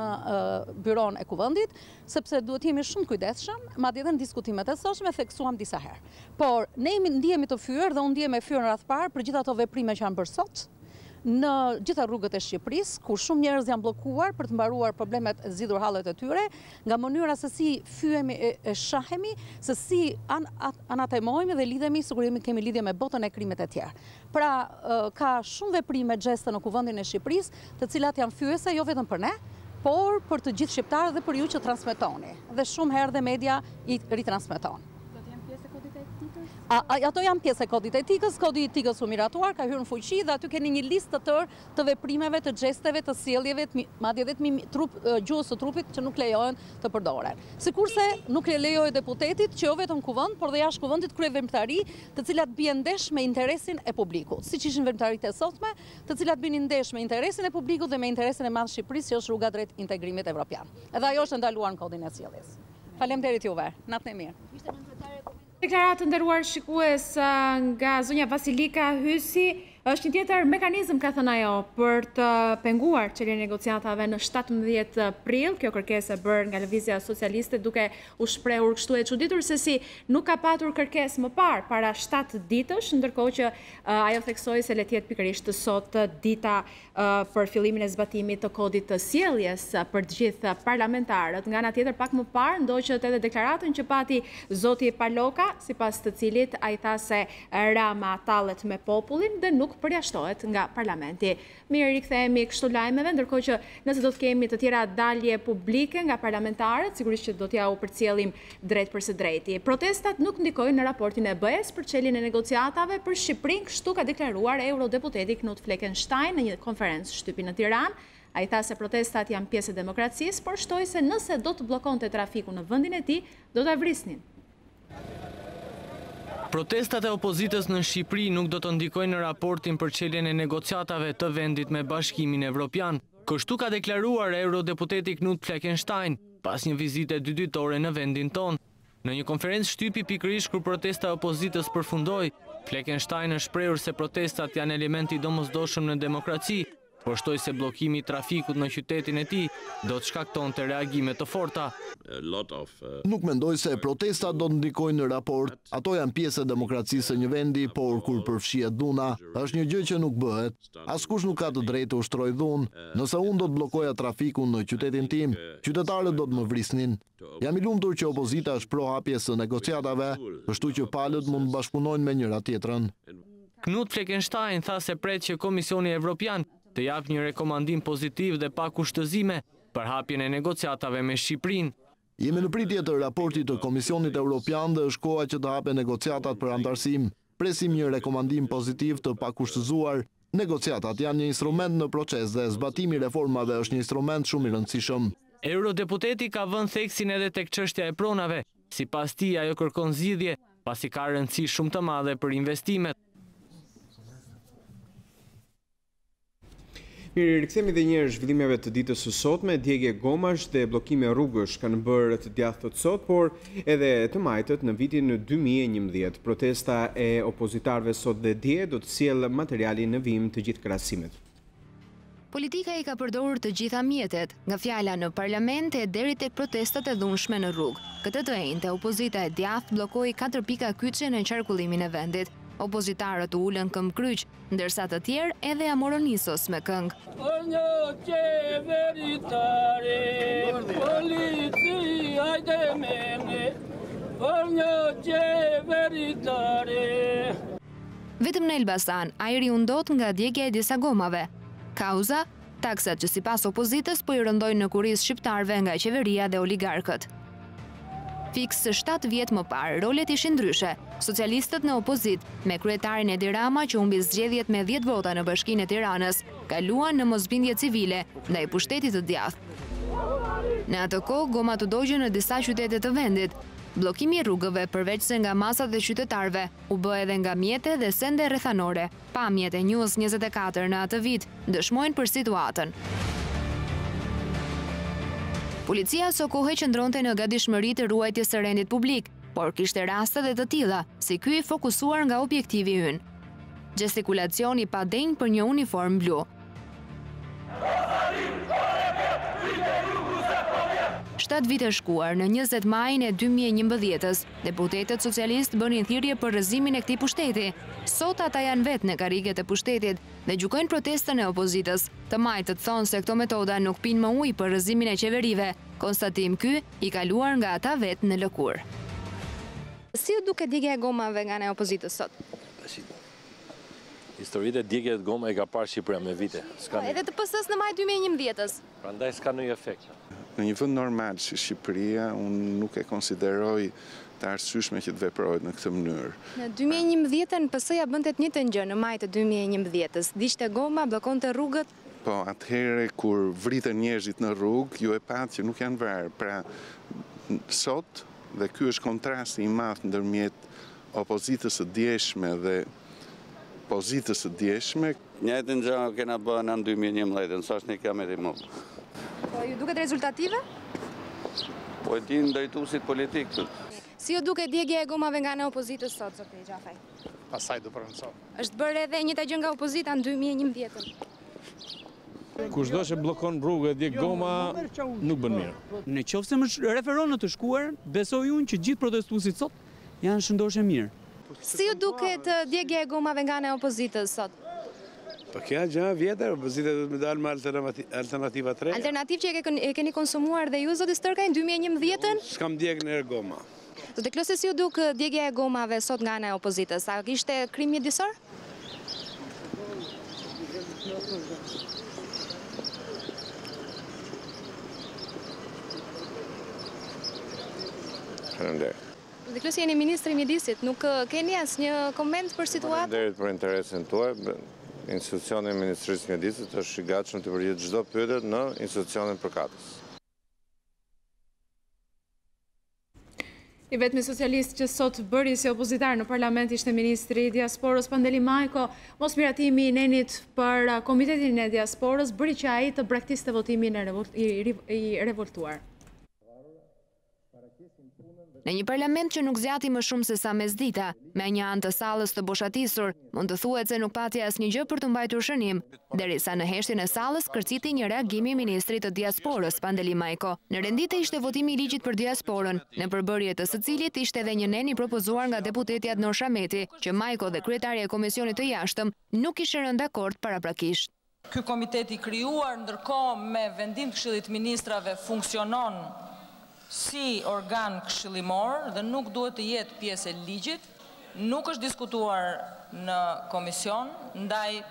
byron e kuvendit, sepse duhet jemi shumë kujdesshëm, madje edhe në diskutimet e sotshme theksuam disa herë. Por ne ndihemi të fyer dhe unë ndihem e fyer në radh parë për gjithë ato veprime që janë bërë sot në gjitha rrugët e Shqipërisë, ku shumë njerëz janë bllokuar për të mbaruar problemet e zgjidhur hallet e tyre, nga mënyra se si fyhemi e shahemi, se si anatemojmë dhe lidhemi, sigurisht kemi lidhje me botën e krimit e tjerë. Pra, ka shumë veprime gjeste në kuvendin e Shqipërisë, të cilat janë fyese jo vetëm për ne, por për të gjithë shqiptarët dhe për ju që transmetoni. Dhe shumë herë dhe media i ritransmeton. Ato janë pjesë e kodit etikës, kodi etikës u miratuar, ka hyrë në fuqi dhe aty keni një listë të tërë të veprimeve, të gjesteve, të sjelljeve, madje edhe të gjuhës së trupit që nuk lejohen të përdoren. Sikurse nuk lejohet deputetit që jo vetëm kuvend, por dhe jashtë kuvendit kryeveprimtari, të cilat bien ndesh me interesin e publikut, siç ishin veprimtaritë e sotme, të cilat binin ndesh me interesin e publikut dhe me interesin e madh të Shqipërisë, që është rruga drejt integrimit evropian. Edhe ajo është ndaluar në kodin e sjelljes. Faleminderit juve. Natën e mirë. Deklaratë nderuar shikues nga zonja Vasilika Hysi, është një tjetër mekanizëm, ka thënë ajo, për të penguar çeljen e negociatave në 17 prill. Kjo kërkesë e bërë nga Lëvizja Socialiste, duke u shprehur kështu e çuditur se si nuk ka patur kërkesë më parë para 7 ditësh, ndërkohë që ajo theksoi se le të jetë pikërisht sot dita për fillimin e zbatimit të kodit të sjelljes për të gjithë parlamentarët. Nga ana tjetër, pak më parë ndoqët edhe deklaratën që pati zoti Paloka, sipas të cilit ai tha se Rama tallet me popullin dhe nuk përjashtohet nga parlamenti. Mirë, rikthehemi kështu lajmeve, ndërkohë që nëse do të kemi të tjera dalje publike nga parlamentarët, sigurisht që do t'ja u përcjellim drejt për së drejti. Protestat nuk ndikojnë në raportin e BE-s për çeljen e negociatave për Shqipërinë, kështu ka deklaruar eurodeputeti Knut Fleckenstein në një konferencë shtypi në Tiranë. Ai tha se protestat janë pjesë e demokracisë, por shtoi se nëse do të bllokonte trafiku në vendin e tij, do ta vrisnin. Protestat e opozitës në Shqipëri nuk do të ndikojnë në raportin për çeljen e negociatave të vendit me Bashkimin Evropian. Kështu ka deklaruar eurodeputeti Knut Fleckenstein pas një vizite 2 ditore në vendin tonë. Në një konferencë shtypi pikërisht kur protesta e opozitës përfundoi, Fleckenstein është shprehur se protestat janë elementi domosdoshëm në demokraci, por shtoi se bllokimi i trafikut në qytetin e tij do të shkaktonte reagime të forta. Nuk mendoj se protestat do të ndikojnë në raport. Ato janë pjesë e demokracisë së një vendi, por kur përfshihet dhuna, është një gjë që nuk bëhet. Askush nuk ka të drejtë të ushtrojë dhunë. Nëse unë do të bllokoja trafikun në qytetin tim, qytetarët do të më vrisnin. Jam i lumtur që opozita është pro hapjes së negociatave, kështu që palët mund të bashkëpunojnë me njëra tjetrën. Knut Fleckenstein tha se pret që Komisioni Evropian të japë një rekomandim pozitiv dhe pa kushtëzime për hapjen e negociatave me Shqipërinë. Jemi në pritje të raportit të Komisionit Evropian dhe është koha që të hapen negociatat për antarësim. Presim një rekomandim pozitiv të pakushtëzuar. Negociatat janë një instrument në proces dhe zbatimi i reformave është një instrument shumë i rëndësishëm. Eurodeputeti ka vënë theksin edhe tek çështja e pronave. Sipas tij ajo kërkon zgjidhje, pasi ka rëndësi shumë të madhe për investimet. Mirë, rikthehemi edhe një herë zhvillimeve të ditës së sotme. Djegje gomash dhe bllokime rrugësh kanë bërë të djathtë sot, por edhe të majtët në vitin 2011. Protesta e opozitarëve sot dhe dje do të sjellë materialin në vim të gjithë krahasimet. Politika i ka përdorur të gjitha mjetet, nga fjala në parlament e deri tek protestat e dhunshme në rrugë. Këtë të njëjtë opozita e djathtë bllokoi 4 pika kyçe në qarkullimin e vendit. Opozitarët u ulën këmbkryq, ndërsa të tjerë edhe amoronisos me këngë. Për një qeveritare, polici hajde mene, për një qeveritare. Vetëm në Elbasan, ajri u ndot nga djegja e disa gomave. Kauza, taksat që sipas opozitës po i rëndojnë në kurriz shqiptarëve nga qeveria dhe oligarkët. Fiks 7 vjet më parë, rolet ishin ndryshe. Socialistët në opozit, me kryetarin Edi Rama që humbi zgjedhjet me 10 vota në Bashkinë e Tiranës, kaluan në mosbindje civile ndaj pushtetit të djathtë. Në atë kohë, gomat u dogjën në disa qytete të vendit. Bllokimi i rrugëve, përveç se nga masat dhe qytetarëve, u bë edhe nga mjete dhe sende rrethanore. Pamjet e News 24 në atë vit dëshmojnë për situatën. Policia së kohë qëndronte në gatishmëri të ruajtjes së rendit publik, por kishte raste dhe të tilla, si ky i fokusuar nga objektivi ynë. Gestikulacioni pa denjë për një uniform blu. 7 vite shkuar, në 20 majin e 2011-s, deputetët socialist bënin thirrje për rrëzimin e këtij pushteti. Sot ata janë vetë në karriget e pushtetit dhe gjykojnë protestën e opozitës. Të majtët thonë se këto metoda nuk pinë më ujë për rrëzimin e qeverive. Konstatim ky i kaluar nga ata vetë në lëkurë. Si u duket djegja e gomave nga ana e opozitës sot? Historitë e djegjes të goma e ka parë Shqipëria me vite. Edhe të PS-s në maj 2011-s. Prandaj s'ka ndonjë efekt. Në një vend normal si Shqipëria, unë nuk e konsideroj të arsyeshme që të veprohet në këtë mënyrë. Në 2011-ën PS-ja bënte të njëjtën gjë në maj të 2011-s. Diqte goma, bllokonte rrugët. Po, atëherë kur vritën njerëzit në rrugë, ju e patë që nuk janë vrarë. Pra, sot, dhe ky është kontrasti i madh ndërmjet opozitës së djeshme dhe pozitës së djeshme. Njëjtën gjë kena bërë në 2011-ën, sa është një kilometër më. Po ju duket rezultative? Po e din drejtuesit politikë. Si ju duket djegja e gomave nga ana e opozitës sot, zoti Xhafaj? Pastaj do përmendoj. Është bërë edhe njëjta gjë nga opozita në 2011-ën. Kushdo që bllokon rrugë e djeg goma nuk bën mirë. Në qoftë se më referon në të shkuarën, besoj unë që gjithë protestuesit sot janë shëndoshë mirë. Si ju duket djegja e gomave nga ana e opozitës sot? Po kjo gjë vjetër, opozita do të më dalë me alternativa të reja. Alternativë që e keni konsumuar dhe ju, zoti Stërkaj, në 2011-ën? S'kam djeg në goma. Zotë Klose, si ju duk djegja e gomave sot nga ana e opozitës? A kishte krim mjedisor? Faleminderit. Zotë Klose, jeni ministri i mjedisit, nuk keni asnjë koment për situatën? Faleminderit për interesin tuaj. Institucioni i Ministrisë së Mjedisit është i gatshëm të përgjigjet çdo pyetje në institucionin përkatës. I vetmi socialist që sot bëri si opozitar në parlament ishte ministri i diasporës Pandeli Majko. Mosmiratimi i Nenit për Komitetin e Diasporës bëri që ai të braktiste votimin i revoltuar. Në një parlament që nuk zjati më shumë se sa mesdita, me një anë të sallës të boshatisur, mund të thuhet se nuk pati asnjë gjë për të mbajtur shënim, derisa në heshtjen e sallës kërciti një reagim i ministrit të diasporës, Pandeli Majko. Në rendite ishte votimi i ligjit për diasporën, në përbërje të së cilit ishte edhe një nen i propozuar nga deputeti Adnor Shameti, që Majko dhe kryetari e Komisionit të Jashtëm nuk kishin rënë dakord paraprakisht. Ky komitet i krijuar ndërkohë me vendim të Këshillit të Ministrave funksionon si organ këshillimor dhe nuk duhet të jetë pjesë e ligjit, nuk është diskutuar në komision, ndaj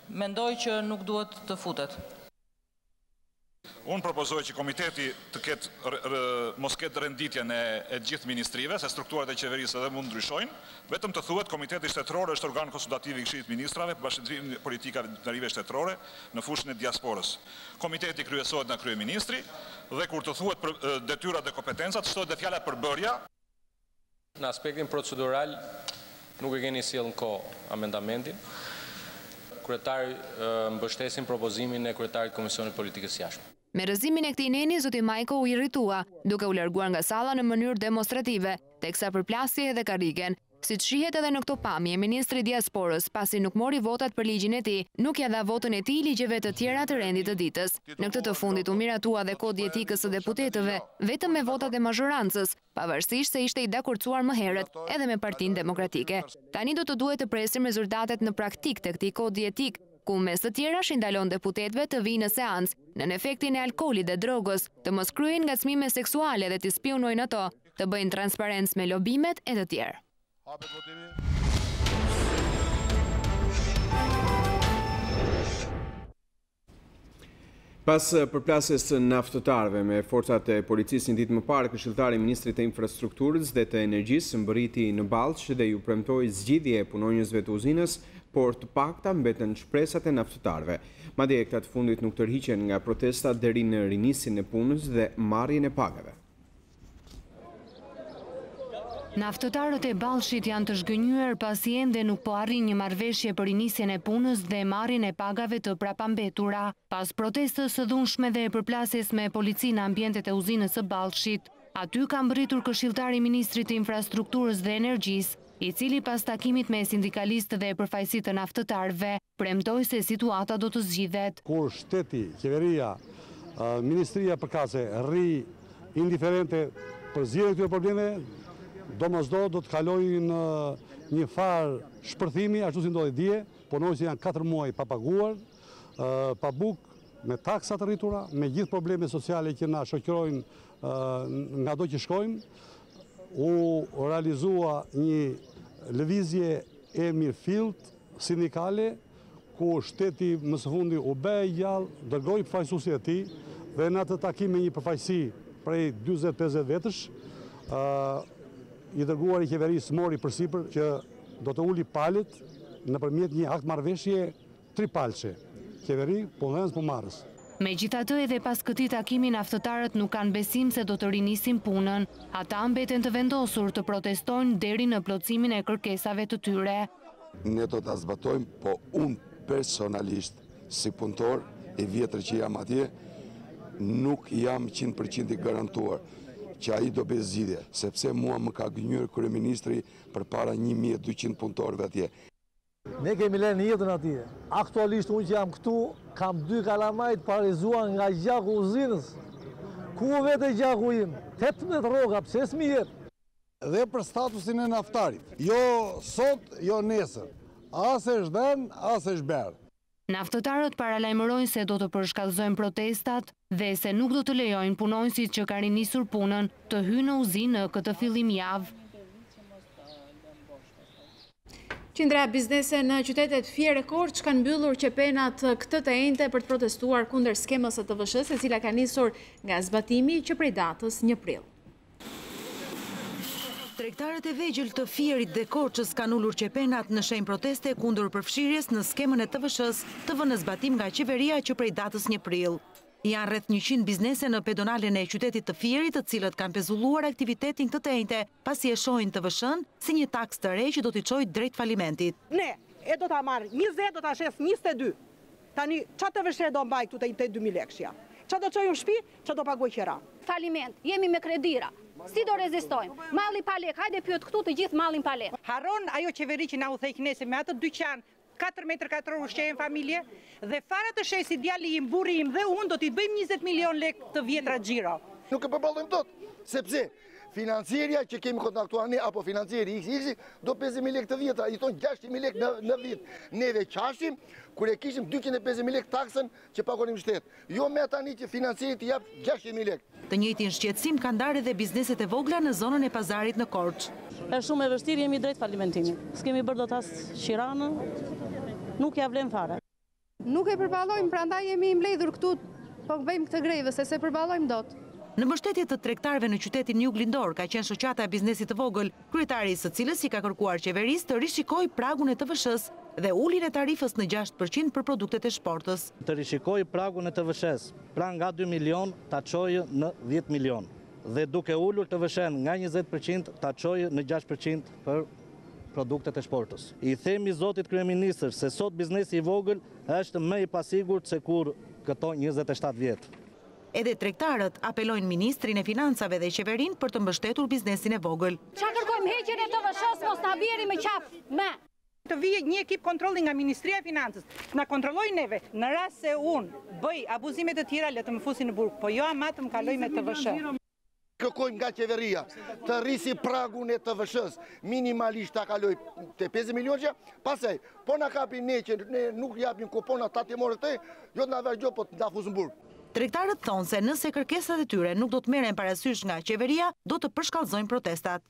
mendoj që nuk duhet të futet. Unë propozoj që komiteti të mos ketë renditjen e gjithë ministrive, se strukturat e qeverisë edhe mund ndryshojnë, vetëm të thuhet komiteti shtetëror është organ konsultativ i Këshillit të Ministrave për bashkëndrimin e politikave ndërkombëtare shtetërore në fushën e diasporës. Komiteti kryesohet nga kryeministri dhe kur të thuhet për detyrat dhe kompetencat, shtohet dhe fjala përbërja. Në aspektin procedural nuk e keni sjellë në kohë amendamentin. Kryetari mbështesin propozimin e kryetarit të Komisionit Politikës Jashtme. Me rëzimin e këtij neni, zoti Majko u irritua, duke u larguar nga salla në mënyrë demonstrative, teksa përplasje edhe karrigen. Siç shihet edhe në këto pamje, ministri i diasporës, pasi nuk mori votat për ligjin e tij, nuk ja dha votën e tij ligjeve të tjera të rendit të ditës. Në këtë të fundit u miratua dhe kodi etikës së deputetëve, vetëm me votat e mazhorancës, pavarësisht se ishte i dakordsuar më herët edhe me Partinë Demokratike. Tani do të duhet të presim rezultatet në praktik të këtij kodi etik, ku mes të tjera shindalon deputetëve të vinë në seancë, në efektin e alkoolit dhe drogës, të mos kryejnë ngacmime seksuale dhe të spionojnë ato, të bëjnë transparencë me lobimet e të tjerë. Pas përplasjes së naftëtarëve me forcat e policisë një ditë më parë, këshilltari i ministrit të infrastrukturës dhe të energjisë mbërriti në Ballç dhe ju premtoi zgjidhje e punonjësve të uzinës, por të pakta mbeten shpresat e naftëtarëve. Madje këta të fundit nuk tërhiqen nga protestat deri në rinisjen e punës dhe marrjen e pagave. Naftëtarët e Ballshit janë të zhgënjur pasi ende nuk po arrin një marrëveshje për rinisjen e punës dhe marrjen e pagave të prapambetura. Pas protestës së dhunshme dhe përplasjes me policinë në ambientet e uzinës së Ballshit, aty ka mbërritur këshilltari i ministrit të infrastrukturës dhe energjisë, i cili pas takimit me sindikalistë dhe përfaqësitë të naftëtarëve, premtoi se situata do të zgjidhet. Kur shteti, qeveria, ministria përkatëse rri indiferente për zgjidhjen e këtyre problemeve, domosdo do të kalojnë në një farë shpërthimi, ashtu si ndodhi dje, punonjësit janë 4 muaj pa paguar, pa bukë, me taksa të rritura, me gjithë probleme sociale që na shoqërojnë nga do që shkojmë. U realizua një lëvizje e mirëfillt sindikale, ku shteti më së fundi u bë gjallë, dërgoi përfaqësuesit e tij dhe në atë takim me një përfaqësi prej 40-50 vetësh, i dërguar i qeverisë mori përsipër që do të uli palët nëpërmjet një akt marrëveshje tripalçe. Qeveri, punës, marrës. Megjithatë, edhe pas këtij takimi naftëtarët nuk kanë besim se do të rinisin punën. Ata mbeten të vendosur të protestojnë deri në plotësimin e kërkesave të tyre. Ne do ta zbatojmë, po unë personalisht si punëtor e vjetër që jam atje, nuk jam 100% i garantuar që ai do bëj zgjidhje, sepse mua më ka gënjur kryeministri përpara 1200 punëtorëve atje. Ne kemi lënë jetën atje. Aktualisht unë që jam këtu, kam 2 kalamajt parizuar nga gjaku uzinës. Ku vete gjaku im? 18 rroga, pse s'mi jep? Dhe për statusin e naftarit. Jo sot, jo nesër. As është dhënë, as është berë. Naftëtarët paralajmërojnë se do të përshkallëzojnë protestat dhe se nuk do të lejojnë punonjësit që kanë rinisur punën të hyjnë në uzinë në këtë fillim javë. Qindra biznese në qytetet Fier e Korçë kanë mbyllur qepenat këtë të enjte për të protestuar kundër skemës së TVSH-s, e cila ka nisur nga zbatimi që prej datës 1 prill. Tregtarët e vegjël të Fierit dhe Korçës kanë ulur qepenat në shenjë proteste kundër përfshirjes në skemën e TVSH-s të vënë zbatim nga qeveria që prej datës 1 prill. Janë rreth 100 biznese në pedonalen e qytetit të Fierit, të cilët kanë pezulluar aktivitetin këtë të enjte, pasi e shohin TVSH-n si një taks të re që do t'i çojë drejt falimentit. Ne e do ta marr 20, do ta shes 22. Tani çfarë TVSH do mbaj këtu te 2000 lekëshja? Çfarë do çojmë në shtëpi, çfarë do paguaj qira? Faliment, jemi me kredira. Si do rezistojmë? Malli pa lek, hajde pyet këtu të gjithë mallin pa lek. Harron ajo qeveri që na u thej nese me atë dyqan 4 metër katror ushqejnë familje dhe fara të shesi djali im, burri im dhe unë do t'i bëjmë 20 milion lek të vjetra xhiro. Nuk e përballojmë dot, sepse financierja që kemi kontraktuar ne apo financieri XX do 50.000 lek të vjetra, i thonë 60.000 lek në vit. Neve qashim kur e kishim 250.000 lek taksën që pagonim shtet. Jo me tani që financieri t'i jap 60.000 lek. Të njëjtin shqetësim kanë ndarë edhe bizneset e vogla në zonën e pazarit në Korçë. Është shumë e vështirë, jemi drejt falimentimit. S'kemi bërë dot as qiranën, nuk ja vlen fare. Nuk e përballojmë, prandaj jemi mbledhur këtu, po bëjmë këtë grevë se se përballojmë dot. Në mbështetje të tregtarëve në qytetin New Qendror ka qenë shoqata e biznesit të vogël, kryetari i së cilës i ka kërkuar qeverisë të rishikojë pragun e TVSH-s dhe uljen e tarifës në 6% për produktet e shportës. Të rishikojë pragun e TVSH-s, pra nga 2 milion ta çojë në 10 milion dhe duke ulur TVSH-n nga 20% ta çojë në 6% për produktet e shportës. I themi zotit kryeministër se sot biznesi i vogël është më i pasigurt se kur këto 27 vjet. Edhe tregtarët apelojnë ministrin e financave dhe qeverinë për të mbështetur biznesin e vogël. Qa kërkojmë heqjen e TVSH-s, mos na bjeri me qaf, me. Të vijë një ekip kontrolli nga Ministria e Financës, na kontrollojnë neve, në rast se unë bëj abuzime të tjera le të më fusin në burg, po jo ama të më kaloj me TVSH. Kërkojmë nga qeveria të rrisi pragun e TVSH-s, minimalisht ta kaloj te 50 milionë, pastaj po na kapin ne që ne nuk japim kupona tatimore të, jo të na vërgjë, po të na fusin në burg. Tregtarët thonë se nëse kërkesat e tyre nuk do të merren parasysh nga qeveria, do të përshkallëzojnë protestat.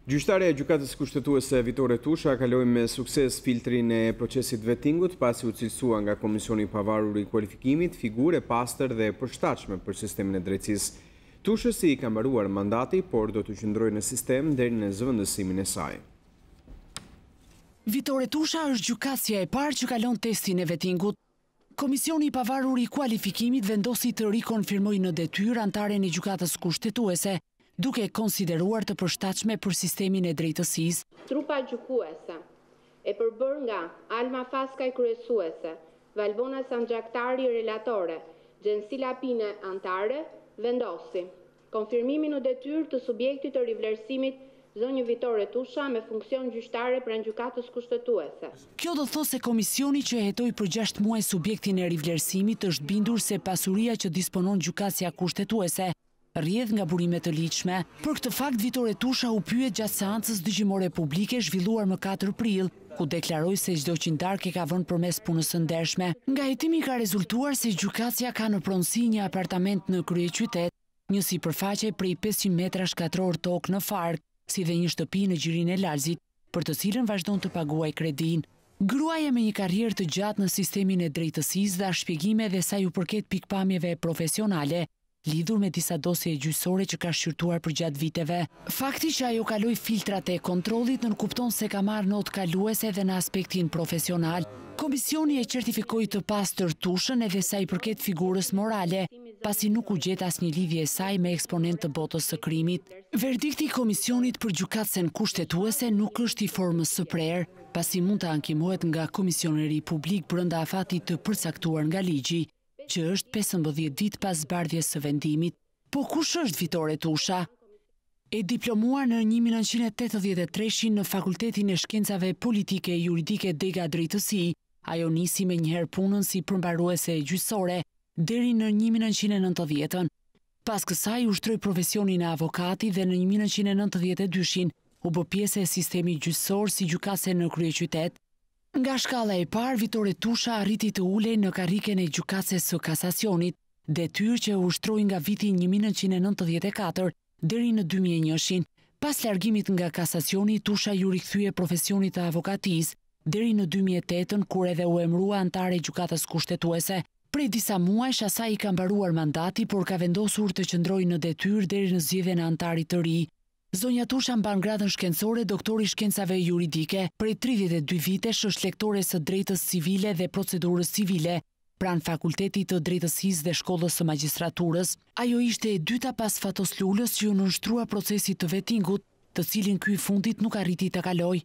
Gjyqtarja e gjykatës kushtetuese Vitore Tusha kaloi me sukses filtrin e procesit vettingut pasi u cilësua nga Komisioni i Pavarur i Kualifikimit figurë e pastër dhe përshtatshme për sistemin e drejtësisë. Tushës i ka mbaruar mandati, por do të qëndrojë në sistem deri në zëvendësimin e saj. Vitore Tusha është gjykatësja e parë që kalon testin e vettingut. Komisioni i Pavarur i Kualifikimit vendosi të rikonfirmojë në detyrë antaren e gjykatës kushtetuese, duke konsideruar të përshtatshme për sistemin e drejtësisë. Trupa gjykuese e përbër nga Alma Faskaj kryesuese, Valbona Sanxhaktari relatore, Gjensila Pine antare, vendosi konfirmimin në detyrë të subjektit të rivlerësimit zonjë Vitore Tusha me funksion gjyqtare pranë gjykatës kushtetuese. Kjo do thotë se komisioni që hetoi për 6 muaj subjektin e rivlerësimit është bindur se pasuria që disponon gjykatësia kushtetuese rrjedh nga burime të ligjshme. Për këtë fakt Vitore Tusha u pyet gjatë seancës dëgjimore publike zhvilluar më 4 prill, ku deklaroi se çdo qindark e ka vënë përmes punës së ndershme. Nga hetimi ka rezultuar se gjykatësia ka në pronësi një apartament në kryeqytet, një sipërfaqe prej 500 metra shkatror tokë në Fark, si dhe një shtëpi në gjirin e Lalzit, për të cilën vazhdon të paguaj kredin. Gruaja me një karrierë të gjatë në sistemin e drejtësisë dha shpjegime dhe sa ju përket pikpamjeve profesionale, lidhur me disa dosje gjyqësore që ka shqyrtuar për gjatë viteve. Fakti që ajo kaloi filtrat e kontrollit nënkupton se ka marrë notë kaluese edhe në aspektin profesional. Komisioni e certifikoi të pastër Tushën edhe sa i përket figurës morale, pasi nuk u gjet asnjë lidhje e saj me eksponent të botës së krimit. Verdikti i komisionit për gjykatësen kushtetuese nuk është i formës së prerë, pasi mund të ankimohet nga komisioneri publik brenda afatit të përcaktuar nga ligji, që është 15 ditë pas zbardhjes së vendimit. Po kush është Vitore Tusha? E diplomuar në 1983 në Fakultetin e Shkencave Politike e Juridike Dega Drejtësi, ajo nisi me njëherë punën si përmbaruese gjyqësore deri në 1990-ën. Pas kësaj ushtroi profesionin e avokati dhe në 1992-shin u bë pjesë e sistemit gjyqësor si gjykatëse në kryeqytet. Nga shkalla e parë, Vitore Tusha arriti të ulej në karriken e gjykatëses së kasacionit, detyrë që ushtroi nga viti 1994 deri në 2001-shin. Pas largimit nga kasacioni, Tusha ju rikthye profesionit të avokatisë deri në 2008-ën, kur edhe u emërua antare e gjykatës kushtetuese. Prej disa muajsh asaj i ka mbaruar mandati, por ka vendosur të qëndrojë në detyrë deri në zgjedhjen e antarit të ri. Zonja Tusha mban gradën shkencore doktori shkencave juridike, prej 32 vitesh është lektore së drejtës civile dhe procedurës civile, pranë Fakultetit të Drejtësisë dhe Shkollës së Magjistraturës. Ajo ishte e dyta pas Fatos Lulës që u nënshtrua procesit të vettingut, të cilin ky i fundit nuk arriti të kalojë.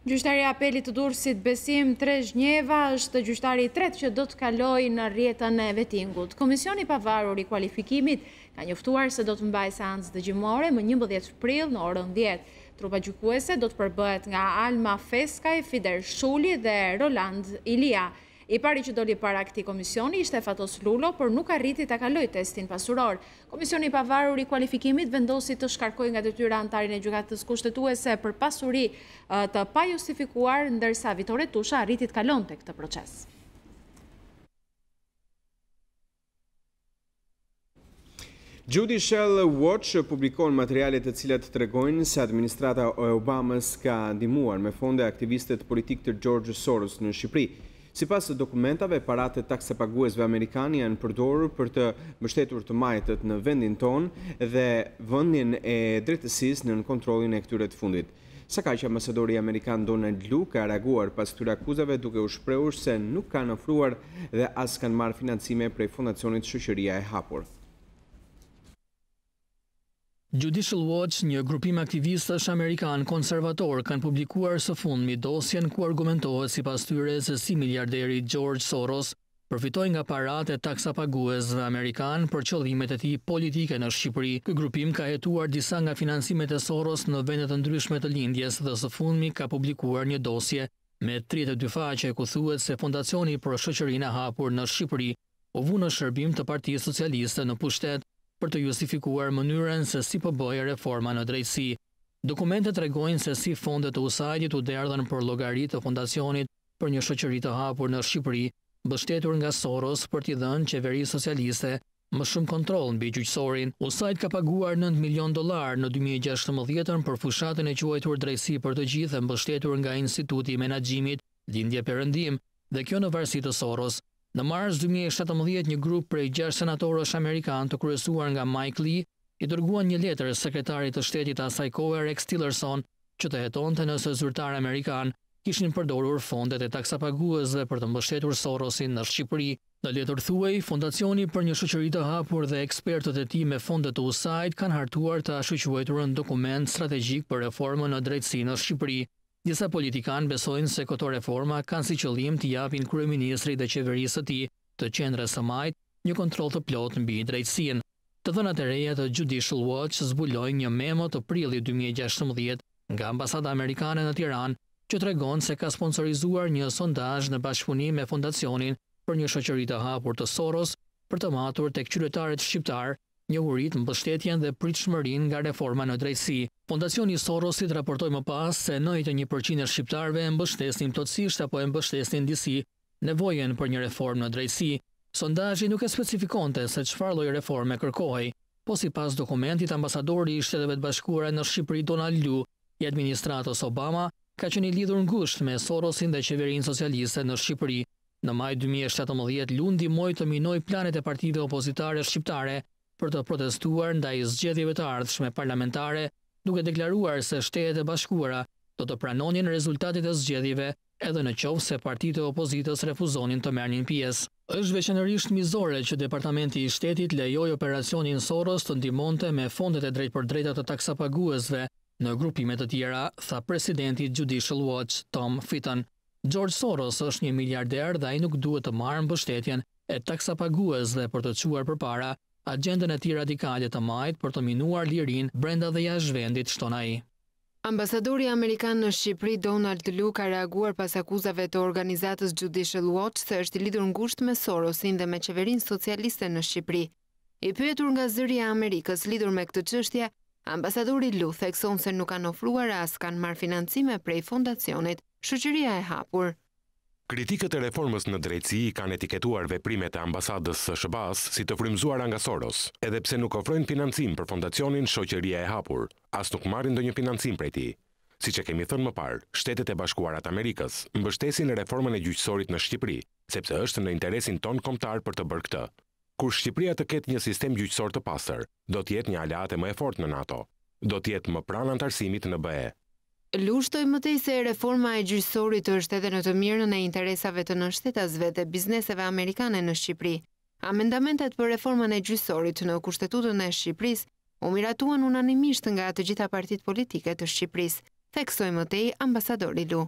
Gjyqtari i apelit të Durrësit Besim Trezhnjeva është gjyqtari i tretë që do të kalojë në rrjetën e vettingut. Komisioni i pavarur i kualifikimit ka njoftuar se do të mbajë seancë dëgjimore më 11 prill në orën 10. Trupa gjykuese do të përbëhet nga Alma Feskaj, Fider Shuli dhe Roland Ilia. I pari që doli para këtij komisioni ishte Fatos Lulo, por nuk arriti ta kalojë testin pasuror. Komisioni i pavarur i kualifikimit vendosi të shkarkojë nga detyra antarin e gjykatës kushtetuese për pasuri të pajustifikuar, ndërsa Vitore Tusha arriti të kalonte këtë proces. Judicial Watch publikon materialet të cilat tregojnë se administrata e Obamas ka ndihmuar me fonde aktivistët politik të George Soros në Shqipëri. Sipas dokumentave, paratë e taksapaguesve amerikanë janë përdorur për të mbështetur të majtët në vendin tonë dhe vendin e drejtësisë nën kontrollin e këtyre të fundit. Sakaj që ambasadori amerikan Donald Lu ka reaguar pas këtyre akuzave duke u shprehur se nuk kanë ofruar dhe as kanë marrë financime prej fondacionit Shoqëria e Hapur. Judicial Watch, një grupim aktivistësh amerikan konservator, kanë publikuar së fundmi dosjen ku argumentohet sipas tyre se si miliarderi George Soros përfitoi nga paratë e taksapaguesve amerikan për qëllimet e tij politike në Shqipëri. Ky grupim ka hetuar disa nga financimet e Soros në vende të ndryshme të lindjes dhe së fundmi ka publikuar një dosje me 32 faqe ku thuhet se Fondacioni për Shoqërinë e Hapur në Shqipëri u vu në shërbim të Partisë Socialiste në pushtet për të justifikuar mënyrën se si po bëhej reforma në drejtësi. Dokumentet tregojnë se si fondet e USAID-it u derdhën për llogari të fondacionit për një shoqëri të hapur në Shqipëri, mbështetur nga Soros për t'i dhënë qeverisë socialiste më shumë kontroll mbi gjyqësorin. USAID ka paguar $9 milion në 2016 për fushatën e quajtur drejtësi për të gjithë, mbështetur nga Instituti i Menaxhimit Lindje Perëndim, dhe kjo në varësi të Soros. Në mars 2017, një grup prej 6 senatorësh amerikan të kryesuar nga Mike Lee i dërguan një letër sekretarit të shtetit të asaj kohe Rex Tillerson që të hetonte nëse zyrtarë amerikan kishin përdorur fondet e taksapaguesve për të mbështetur Sorosin në Shqipëri. Në letër thuhej, Fondacioni për një shoqëri të hapur dhe ekspertët e tij me fondet të USAID kanë hartuar të ashoqëruarën dokument strategjik për reformën në drejtësi në Shqipëri. Disa politikanë besojnë se këto reforma kanë si qëllim të japin kryeministrit dhe qeverisë së tij të qendrës së majt një kontroll të plotë mbi drejtësinë. Të dhënat e reja të Judicial Watch zbulojnë një memo të prillit 2016 nga ambasada amerikane në Tiranë që tregon se ka sponsorizuar një sondazh në bashkëpunim me Fondacionin për një shoqëri të hapur të Soros për të matur tek qytetarët shqiptar një urit mbështetjen dhe pritshmërinë nga reforma në drejtësi. Fondacioni Sorosit raportoi më pas se 91% e shqiptarëve e mbështesin plotësisht apo e mbështesin disi nevojën për një reformë në drejtësi. Sondazhi nuk e specifikonte se çfarë lloj reforme kërkohej, po sipas dokumentit ambasadori i Shteteve të Bashkuara në Shqipëri Donald Lu i administratës Obama ka qenë i lidhur ngushtë me Sorosin dhe qeverinë socialiste në Shqipëri. Në maj 2017 Lu ndihmoi të minoj planet e partive opozitare shqiptare për të protestuar ndaj zgjedhjeve të ardhshme parlamentare, duke deklaruar se Shtetet e Bashkuara do të pranonin rezultatet e zgjedhjeve edhe në qoftë se partitë e opozitës refuzonin të merrnin pjesë. Është veçanërisht mizore që Departamenti i Shtetit lejoi operacionin Soros të ndihmonte me fondet e drejtpërdrejta të taksapaguesve në grupime të tjera, tha presidenti Judicial Watch Tom Fitton. George Soros është një miliarder dhe ai nuk duhet të marrë mbështetjen e taksapaguesve për të çuar përpara agjendën e tij radikale të majt për të minuar lirinë brenda dhe jashtë vendit, shton ai. Ambasadori amerikan në Shqipëri Donald Lu ka reaguar pas akuzave të organizatës Judicial Watch se është i lidhur ngushtë me Sorosin dhe me qeverinë socialiste në Shqipëri. I pyetur nga zëri e Amerikës lidhur me këtë çështje, ambasadori Lu thekson se nuk kanë ofruar as kanë marrë financime prej Fondacionit Shoqëria e Hapur. Kritikët e reformës në drejtësi kanë etiketuar veprimet e ambasadës së SBA-s si të frymzuara nga Soros, edhe pse nuk ofrojnë financim për Fondacionin Shoqëria e Hapur, as nuk marrin ndonjë financim prej tij. Siç e kemi thënë më parë, Shtetet e Bashkuara të Amerikës mbështesin reformën e gjyqësorit në Shqipëri, sepse është në interesin ton kombëtar për të bërë këtë. Kur Shqipëria të ketë një sistem gjyqësor të pastër, do të jetë një aleate më e fortë në NATO. Do të jetë më pranë antarësimit në BE. Lu shtoi mëtej se reforma e gjyqësorit është edhe në të mirën e interesave të nënshtetasve dhe bizneseve amerikane në Shqipëri. Amendamentet për reformën e gjyqësorit në Kushtetutën e Shqipërisë u miratuan unanimisht nga të gjitha partitë politike të Shqipërisë, theksoi mëtej ambasadori Lu.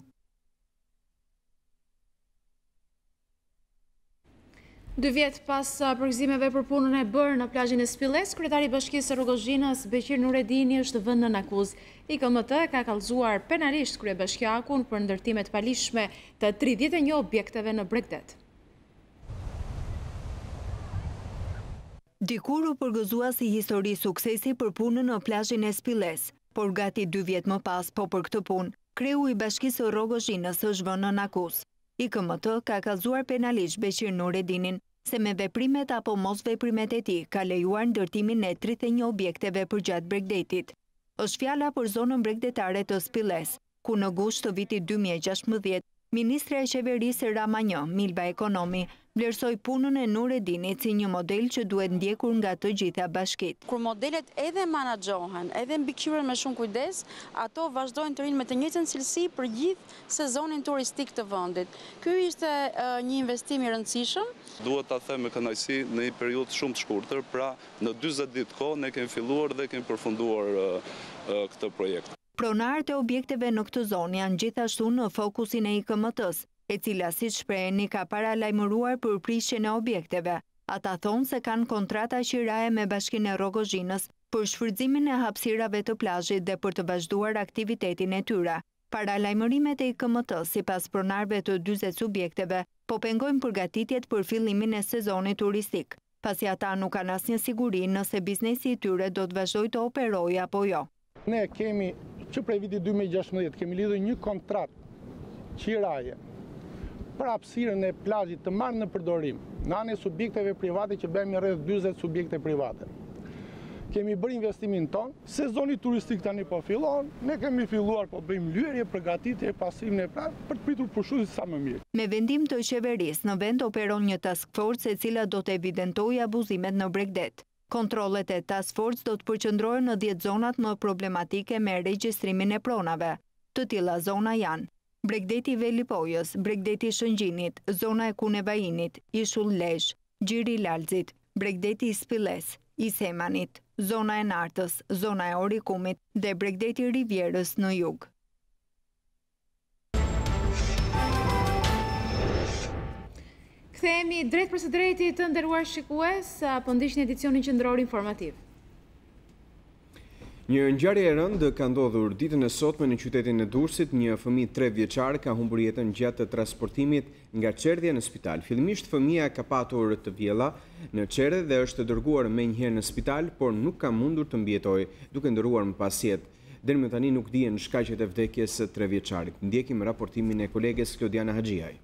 2 vjet pas përgëzimeve për punën e bërë në plazhin e Spilles, kryetari i Bashkisë së Rrogozhinës Beqir Nuredini është vënë në akuzë. IKMT ka kallëzuar penalisht kryebashkiakun për ndërtime të palishme të 31 objekteve në Bregdet. Dikur u përgëzua si histori suksesi për punën në plazhin e Spilles, por gati 2 vjet më pas po për këtë punë, kreu i Bashkisë së Rrogozhinës është vënë në akuzë. IKMT ka kallëzuar penalisht Beqir Nuredinin se me veprimet apo mos veprimet e tij ka lejuar ndërtimin e 31 objekteve përgjatë Bregdetit. Është fjala për zonën bregdetare të Spilles, ku në gusht të vitit 2016, Ministra e Qeverisë Rama 1, Milba Ekonomi, vlerësoi punën e Nuredinit si një model që duhet ndjekur nga të gjitha bashkitë. Kur modelet edhe menaxhohen, edhe mbikëqyren me shumë kujdes, ato vazhdojnë të rinë me të njëjtën cilësi për gjithë sezonin turistik të vendit. Ky ishte një investim i rëndësishëm. Duhet ta them me kënaqësi në një periudhë shumë të shkurtër, pra në 40 ditë kohë ne kemi filluar dhe kemi përfunduar këtë projekt. Pronarët e objekteve në këtë zonë janë gjithashtu në fokusin e IKMT-s, e cila siç shpreheni ka paralajmëruar për prishjen e objekteve. Ata thonë se kanë kontrata qiraje me Bashkinë e Rrogozhinës për shfrytëzimin e hapësirave të plazhit dhe për të vazhduar aktivitetin e tyre. Paralajmërimet e IKMT-s sipas pronarëve të 40 subjekteve po pengojnë përgatitjet për fillimin e sezonit turistik, pasi ata nuk kanë asnjë siguri nëse biznesi i tyre do të vazhdojë të operojë apo jo. Ne kemi që prej vitit 2016 kemi lidhur një kontratë qiraje për hapësirën e plazhit të marrë në përdorim në anë e subjekteve private që bëjmë rreth 40 subjekte private. Kemi bërë investimin ton, sezoni turistik tani po fillon, ne kemi filluar po bëjmë lyerje, përgatitje, pasimin e plazhit për të pritur pushuesit sa më mirë. Me vendim të qeverisë, në vend operon një task force e cila do të evidentojë abuzimet në Bregdet. Kontrollet e task force do të përqendrohen në 10 zonat më problematike me regjistrimin e pronave. Të tilla zona janë Bregdeti Velipojës, Bregdeti Shëngjinit, zona e Kunevajinit, Ishull Lezhë, Gjiri Lalzit, Bregdeti Spilles, i Semanit, zona e Nartës, zona e Orikumit dhe Bregdeti Rivierës në jug. Kthehemi drejt për së drejti të nderuar shikues, po ndiqni edicionin qendror informativ. Një ngjarje e rëndë ka ndodhur ditën e sotme në qytetin e Durrësit. Një fëmijë 3 vjeçar ka humbur jetën gjatë transportimit nga Qerdhja në spital. Fillimisht fëmia ka patur të vjella në Qerdhe dhe është dërguar menjëherë në spital, por nuk ka mundur të mbijetojë, duke ndëruar më pas jetë. Deri më tani nuk dihen shkaqet e vdekjes së 3 vjeçarit. Ndjekim raportimin e koleges Klodiana Haxhiaj.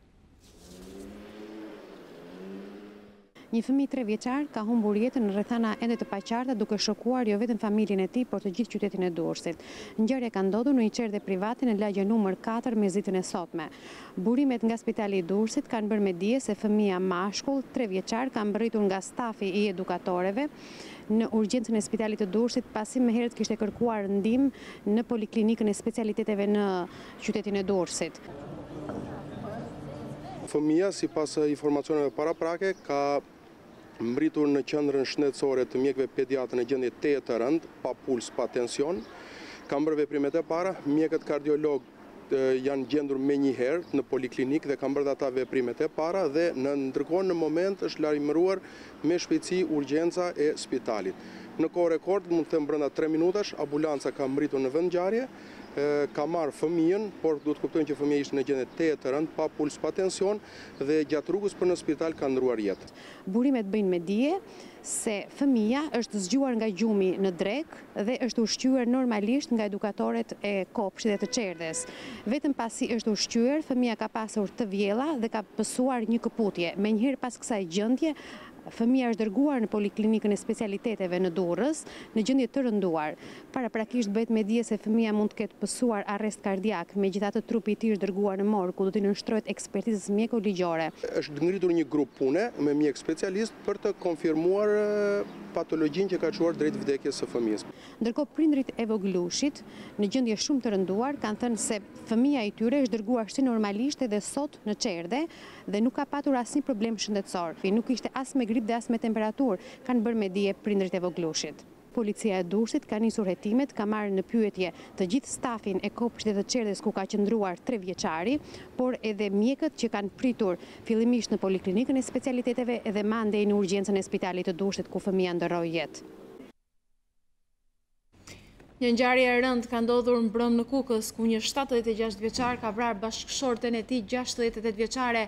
Një fëmijë 3 vjeçar ka humbur jetën në rrethana ende të paqarta duke shokuar jo vetëm familjen e tij, por të gjithë qytetin e Durrësit. Ngjarja ka ndodhur në një qerdhe private në lagje numër 4 mezitën e sotme. Burimet nga spitali i Durrësit kanë bërë me dije se fëmia mashkull 3 vjeçar ka mbërritur nga stafi i edukatorëve në urgjencën e spitalit të Durrësit, pasi më herët kishte kërkuar ndihmë në poliklinikën e specialiteteve në qytetin e Durrësit. Fëmia, sipas informacioneve paraprake, ka mbritur në qendrën shëndetësore të mjekëve pediatrë në gjendje të rëndë, pa puls, pa tension. Ka bërë veprimet e para, mjekët kardiolog janë gjendur menjëherë në poliklinik dhe kanë bërë ata veprimet e para dhe ndërkohë në moment është lajmëruar me shpejtësi urgjenca e spitalit. Në kohë rekord, mund të them brenda 3 minutash, ambulanca ka mbritur në vend ngjarje, ka marrë fëmijën, por duhet kuptojnë që fëmija ishte në gjendje të rëndë, pa puls, pa tension dhe gjatë rrugës për në spital ka ndruar jetë. Burimet bëjnë me dije se fëmija është zgjuar nga gjumi në drek dhe është ushqyer normalisht nga edukatorët e kopshtit dhe të Qerdhes. Vetëm pasi është ushqyer, fëmija ka pasur të vjella dhe ka pësuar një këputje. Menjëherë pas kësaj gjendje, fëmija është dërguar në poliklinikën e specialiteteve në Durrës në gjendje të rënduar. Paraprakisht bëhet me dije se fëmija mund të ketë pësuar arrest kardiak, megjithatë trupi i tij është dërguar në morg, ku do të nënshtrohet ekspertizës mjeko-ligjore. Është ngritur një grup pune me mjek specialist për të konfirmuar patologjinë që ka çuar drejt vdekjes së fëmijës. Ndërkohë prindrit e voglushit, në gjendje shumë të rënduar, kanë thënë se fëmija i tyre është dërguar si normalisht edhe sot në Qerdhe dhe nuk ka patur asnjë problem shëndetësor. Nuk ishte as me grip dhe as me temperaturë, kanë bërë me dije prindrit e voglushit. policia e Durrësit ka nisur hetimet, ka marrë në pyetje të gjithë stafin e kopshtit të Qerdrës ku ka qëndruar 3 vjeçari, por edhe mjekët që kanë pritur fillimisht në poliklinikën e specialiteteve edhe mandej në urgjencën e spitalit të Durrësit ku fëmia ndërroi jetë. Një ngjarje e rëndë ka ndodhur mbrëm në Kukës, ku një 76 vjeçar ka vrarë bashkëshorten e tij 68 vjeçare.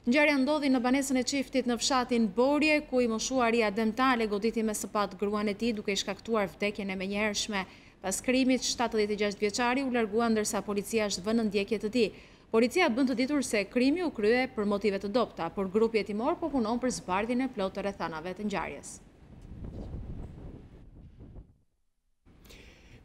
Ngjarja ndodhi në banesën e çiftit në fshatin Borje, ku i moshuaria dëmtale goditi me sapat gruan e tij duke i shkaktuar vdekjen e menjëhershme. Pas krimit, 76 vjeçari u largua ndërsa policia është vënë në ndjekje të tij. Policia bën të ditur se krimi u krye për motive të dobta, por grupi hetimor po punon për zbardhjen e plotë të rrethanave të ngjarjes.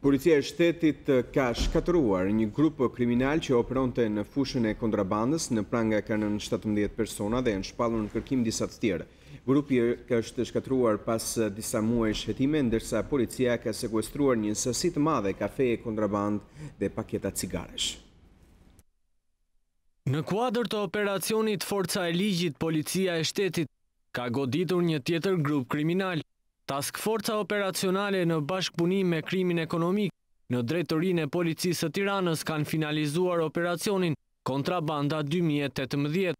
Policia e shtetit ka shkatëruar një grup kriminal që operonte në fushën e kontrabandës. Në pranga kanë 17 persona dhe janë shpallur në kërkim disa të tjerë. Grupi është shkatëruar pas disa muajsh hetime, ndërsa policia ka sekuestruar një sasi të madhe kafeje kontrabandë dhe paketa cigaresh. Në kuadër të operacionit Forca e Ligjit, policia e shtetit ka goditur një tjetër grup kriminal. Task Forca operacionale në bashkëpunim me krimin ekonomik në drejtorinë e policisë së Tiranës kanë finalizuar operacionin Kontrabanda 2018.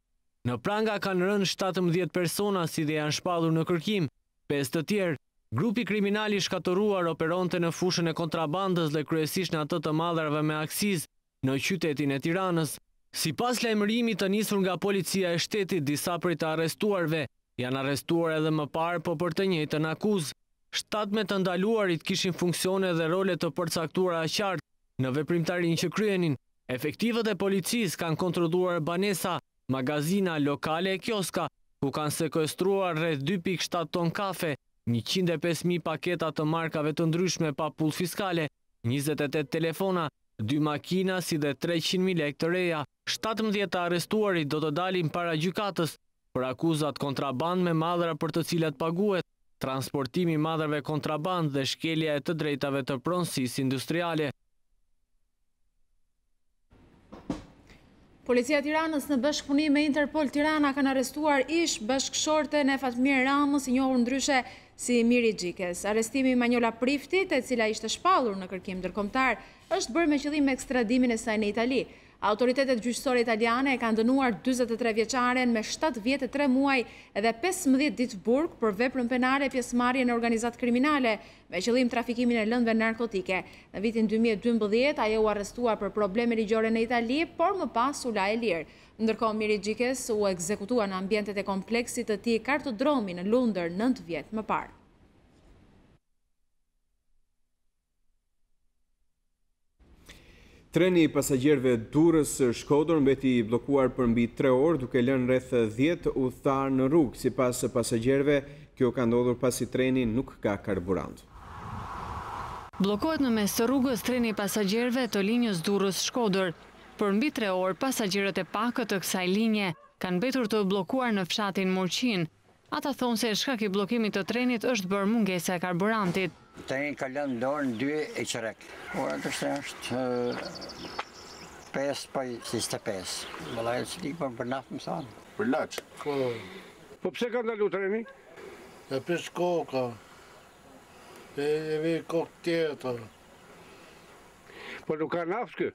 Në pranga kanë rënë 17 persona si dhe janë shpallur në kërkim. 5 të tjerë, grupi kriminali shkatëruar operonte në fushën e kontrabandës dhe kryesisht në atë të madhrave me aksiz në qytetin e Tiranës. Sipas lajmërimit të nisur nga policia e shtetit, disa prej të arrestuarve janë arrestuar edhe më parë, po për të njëjtën akuzë. 7 me të ndaluarit kishin funksione dhe role të përcaktuara qartë në veprimtarinë që kryenin. Efektivët e policisë kanë kontrolluar banesa, magazina, lokale e kioska, ku kanë sekuestruar rreth 2.7 ton kafe, 105.000 paketa të markave të ndryshme pa pull fiskale, 28 telefona, 2 makina si dhe 300.000 lekë të reja. 17 të arrestuarit do të dalin para gjykatës për akuzat kontraband me madhra për të cilat paguhet, transportimi madhrave kontraband dhe shkelja e të drejtave të pronësisë industriale. Policia e Tiranës në bashkëpunim me Interpol Tirana kanë arrestuar ish bashkëshorten e Fatmir Ramës, i njohur ndryshe si Miri Gjikes. Arrestimi i Manjola Priftit, e cila ishte shpallur në kërkim ndërkombëtar, është bërë me qëllim ekstradimin e saj në Itali. Autoritetet gjyqësore italiane e kanë dënuar 43 vjeçaren me 7 vjet e 3 muaj edhe 15 ditë burg për veprën penale e pjesëmarrje në organizatë kriminale me qëllim trafikimin e lëndëve narkotike. Në vitin 2012 ajo u arrestuar për probleme ligjore në Itali, por më pas u la e lirë. Ndërkohë Miri Gjikes u ekzekutua në ambientet e kompleksit të tij kartodromi në Lundër 9 vjet më parë. Treni i pasagjerëve Durrës-Shkodër mbeti i bllokuar për mbi 3 orë duke lënë rreth 10 udhëtar në rrugë. Sipas pasagjerëve, kjo ka ndodhur pasi treni nuk ka karburant. Bllokohet në mes të rrugës treni i pasagjerëve të linjës Durrës-Shkodër. Për mbi 3 orë, pasagjerët e pakët të kësaj linje kanë mbetur të bllokuar në fshatin Murqin. Ata thonë se shkak i bllokimit të trenit është bërë mungesa e karburantit. Treni ka lënë dorën 2 e qerek. Ora është 5:25. Vëllai si di për naftë më sa. Për laç. Po pse ka ndalu treni? E pes koka. E vi kokë tjetër. Po nuk ka naftë kë?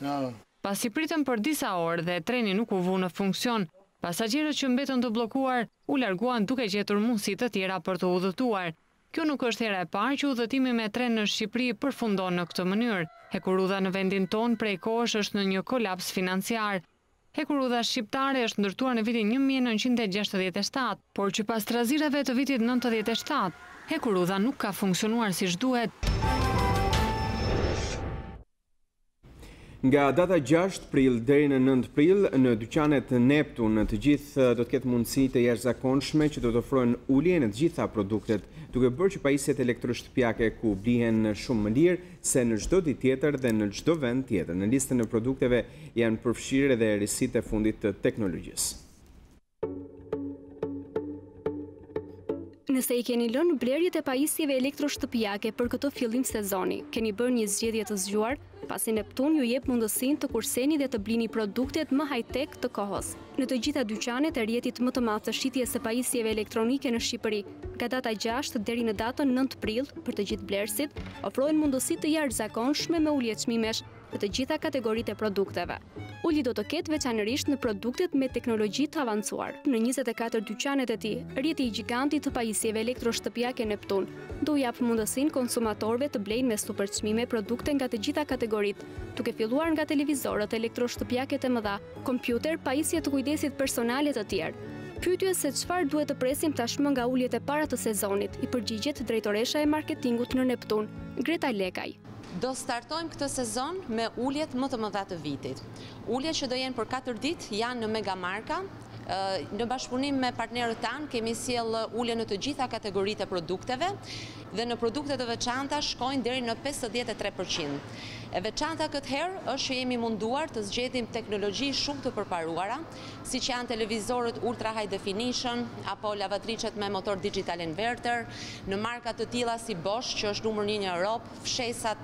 Ja. Pasi pritën për disa orë dhe treni nuk u vu në funksion, pasagjerët që mbetën të bllokuar u larguan duke gjetur mundësi të tjera për të udhëtuar. Kjo nuk është hera e parë që udhëtimi me tren në Shqipëri përfundon në këtë mënyrë. Hekurudha në vendin tonë prej kohësh është në një kolaps financiar. Hekurudha shqiptare është ndërtuar në vitin 1967, por që pas trazirave të vitit 97, hekurudha nuk ka funksionuar siç duhet. Nga data 6 prill deri në 9 prill, në dyqanet Neptun të gjithë do të ketë mundësi të jashtëzakonshme që do të ofrojnë ulje në të gjitha produktet, duke bërë që pajisjet elektroshtëpiake ku blihen shumë më lirë se në çdo ditë tjetër dhe në çdo vend tjetër. Në listën e produkteve janë përfshirë edhe risitë e fundit të teknologjisë. Nëse i keni lënë blerjet e pajisjeve elektroshtëpiake për këtë fillim sezoni, keni bërë një zgjedhje të zgjuar, pasi Neptun ju jep mundësinë të kurseni dhe të blini produktet më high-tech të kohës. Në të gjitha dyqanet e rrjetit më të madh të shitjes së pajisjeve elektronike në Shqipëri, Nga data 6 deri në datën 9 prill, për të gjithë blerësit, ofrohen mundësi të jashtëzakonshme me ulje çmimesh në të gjitha kategoritë e produkteve. Ulji do të ketë veçanërisht në produktet me teknologji të avancuar. Në 24 dyqanet e tij, rrjeti i gigantit të pajisjeve elektroshtëpiake Neptun do jap mundësinë konsumatorëve të blejnë me super çmime produkte nga të gjitha kategoritë, duke filluar nga televizorët elektroshtëpiake të mëdha, kompjuter, pajisje të kujdesit personale të tjerë. Pyetja se çfarë duhet të presim tashmë nga uljet e para të sezonit, i përgjigjet drejtoresha e marketingut në Neptun, Greta Lekaj. Do startojmë këtë sezon me uljet më të mëdha të vitit. Uljet që do jenë për 4 ditë janë në megamarka. Në bashkëpunim me partnerët tanë kemi sjell ulje në të gjitha kategoritë e produkteve dhe në produkte të veçanta shkojnë deri në 53%. E veçanta këtë herë është që jemi munduar të zgjedhim teknologji shumë të përparuara, siç janë televizorët ultra high definition apo lavatriçet me motor digital inverter, në marka të tilla si Bosch, që është numër 1 në Europë, fshesat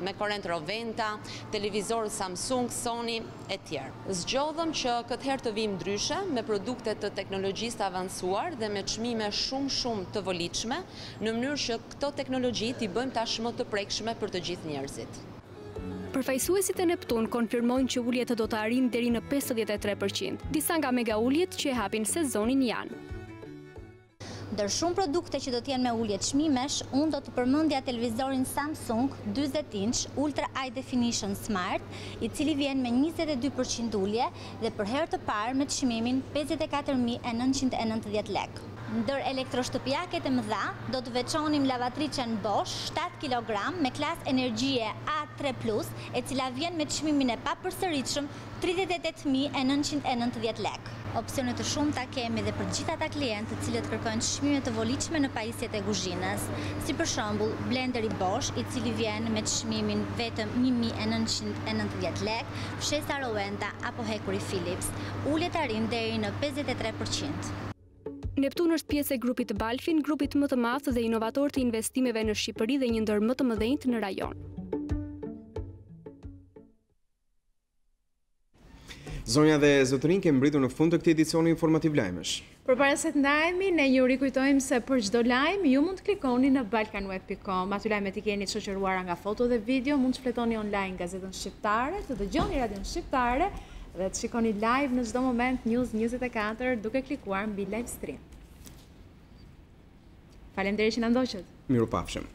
me korrent Roventa, televizorët Samsung, Sony e tjerë. Zgjodhëm që këtë herë të vijmë ndryshe me produkte të teknologjisë të avancuar dhe me çmime shumë të volitshme, në mënyrë që këto teknologji t'i bëjmë tashmë të prekshme për të gjithë njerëzit. Përfaqësuesit e Neptun konfirmojnë që uljet do të arrijnë deri në 53%. Disa nga mega uljet që e hapin sezonin janë: Ndër shumë produkte që do të jenë me ulje çmimesh, unë do të përmendja televizorin Samsung 40 inch Ultra High Definition Smart, i cili vjen me 22% ulje dhe për herë të parë me çmimin 54.990 lekë. Ndër elektroshtëpiaket e mëdha, do të veçonim lavatriçen Bosch 7 kg me klasë energjie A3+, e cila vjen me çmimin e papërsëritshëm 38.990 lekë. Opsione të shumta kemi dhe për gjithë ata klientë të cilët kërkojnë çmime të volitshme në pajisjet e kuzhinës, si për shembull blenderi Bosch, i cili vjen me çmimin vetëm 1.990 lekë, fshesa Roventa apo hekuri Philips. Uljet arrin deri në 53%. Neptun është pjesë e grupit Balfin, grupit më të madh dhe inovator të investimeve në Shqipëri dhe një ndër më të mëdhenjt në rajon. Zonja dhe zotërin, kemi mbritur në fund të këtij edicioni informativ lajmesh. Përpara se të ndajemi, ne ju rikujtojmë se për çdo lajm ju mund të klikoni në balkanweb.com. Aty lajmet i keni të shoqëruara nga foto dhe video, mund të fletoni online gazetën shqiptare, të dëgjoni radion shqiptare dhe të shikoni live në çdo moment News24 duke klikuar mbi live stream. Faleminderit që na ndoqët. Mirupafshim.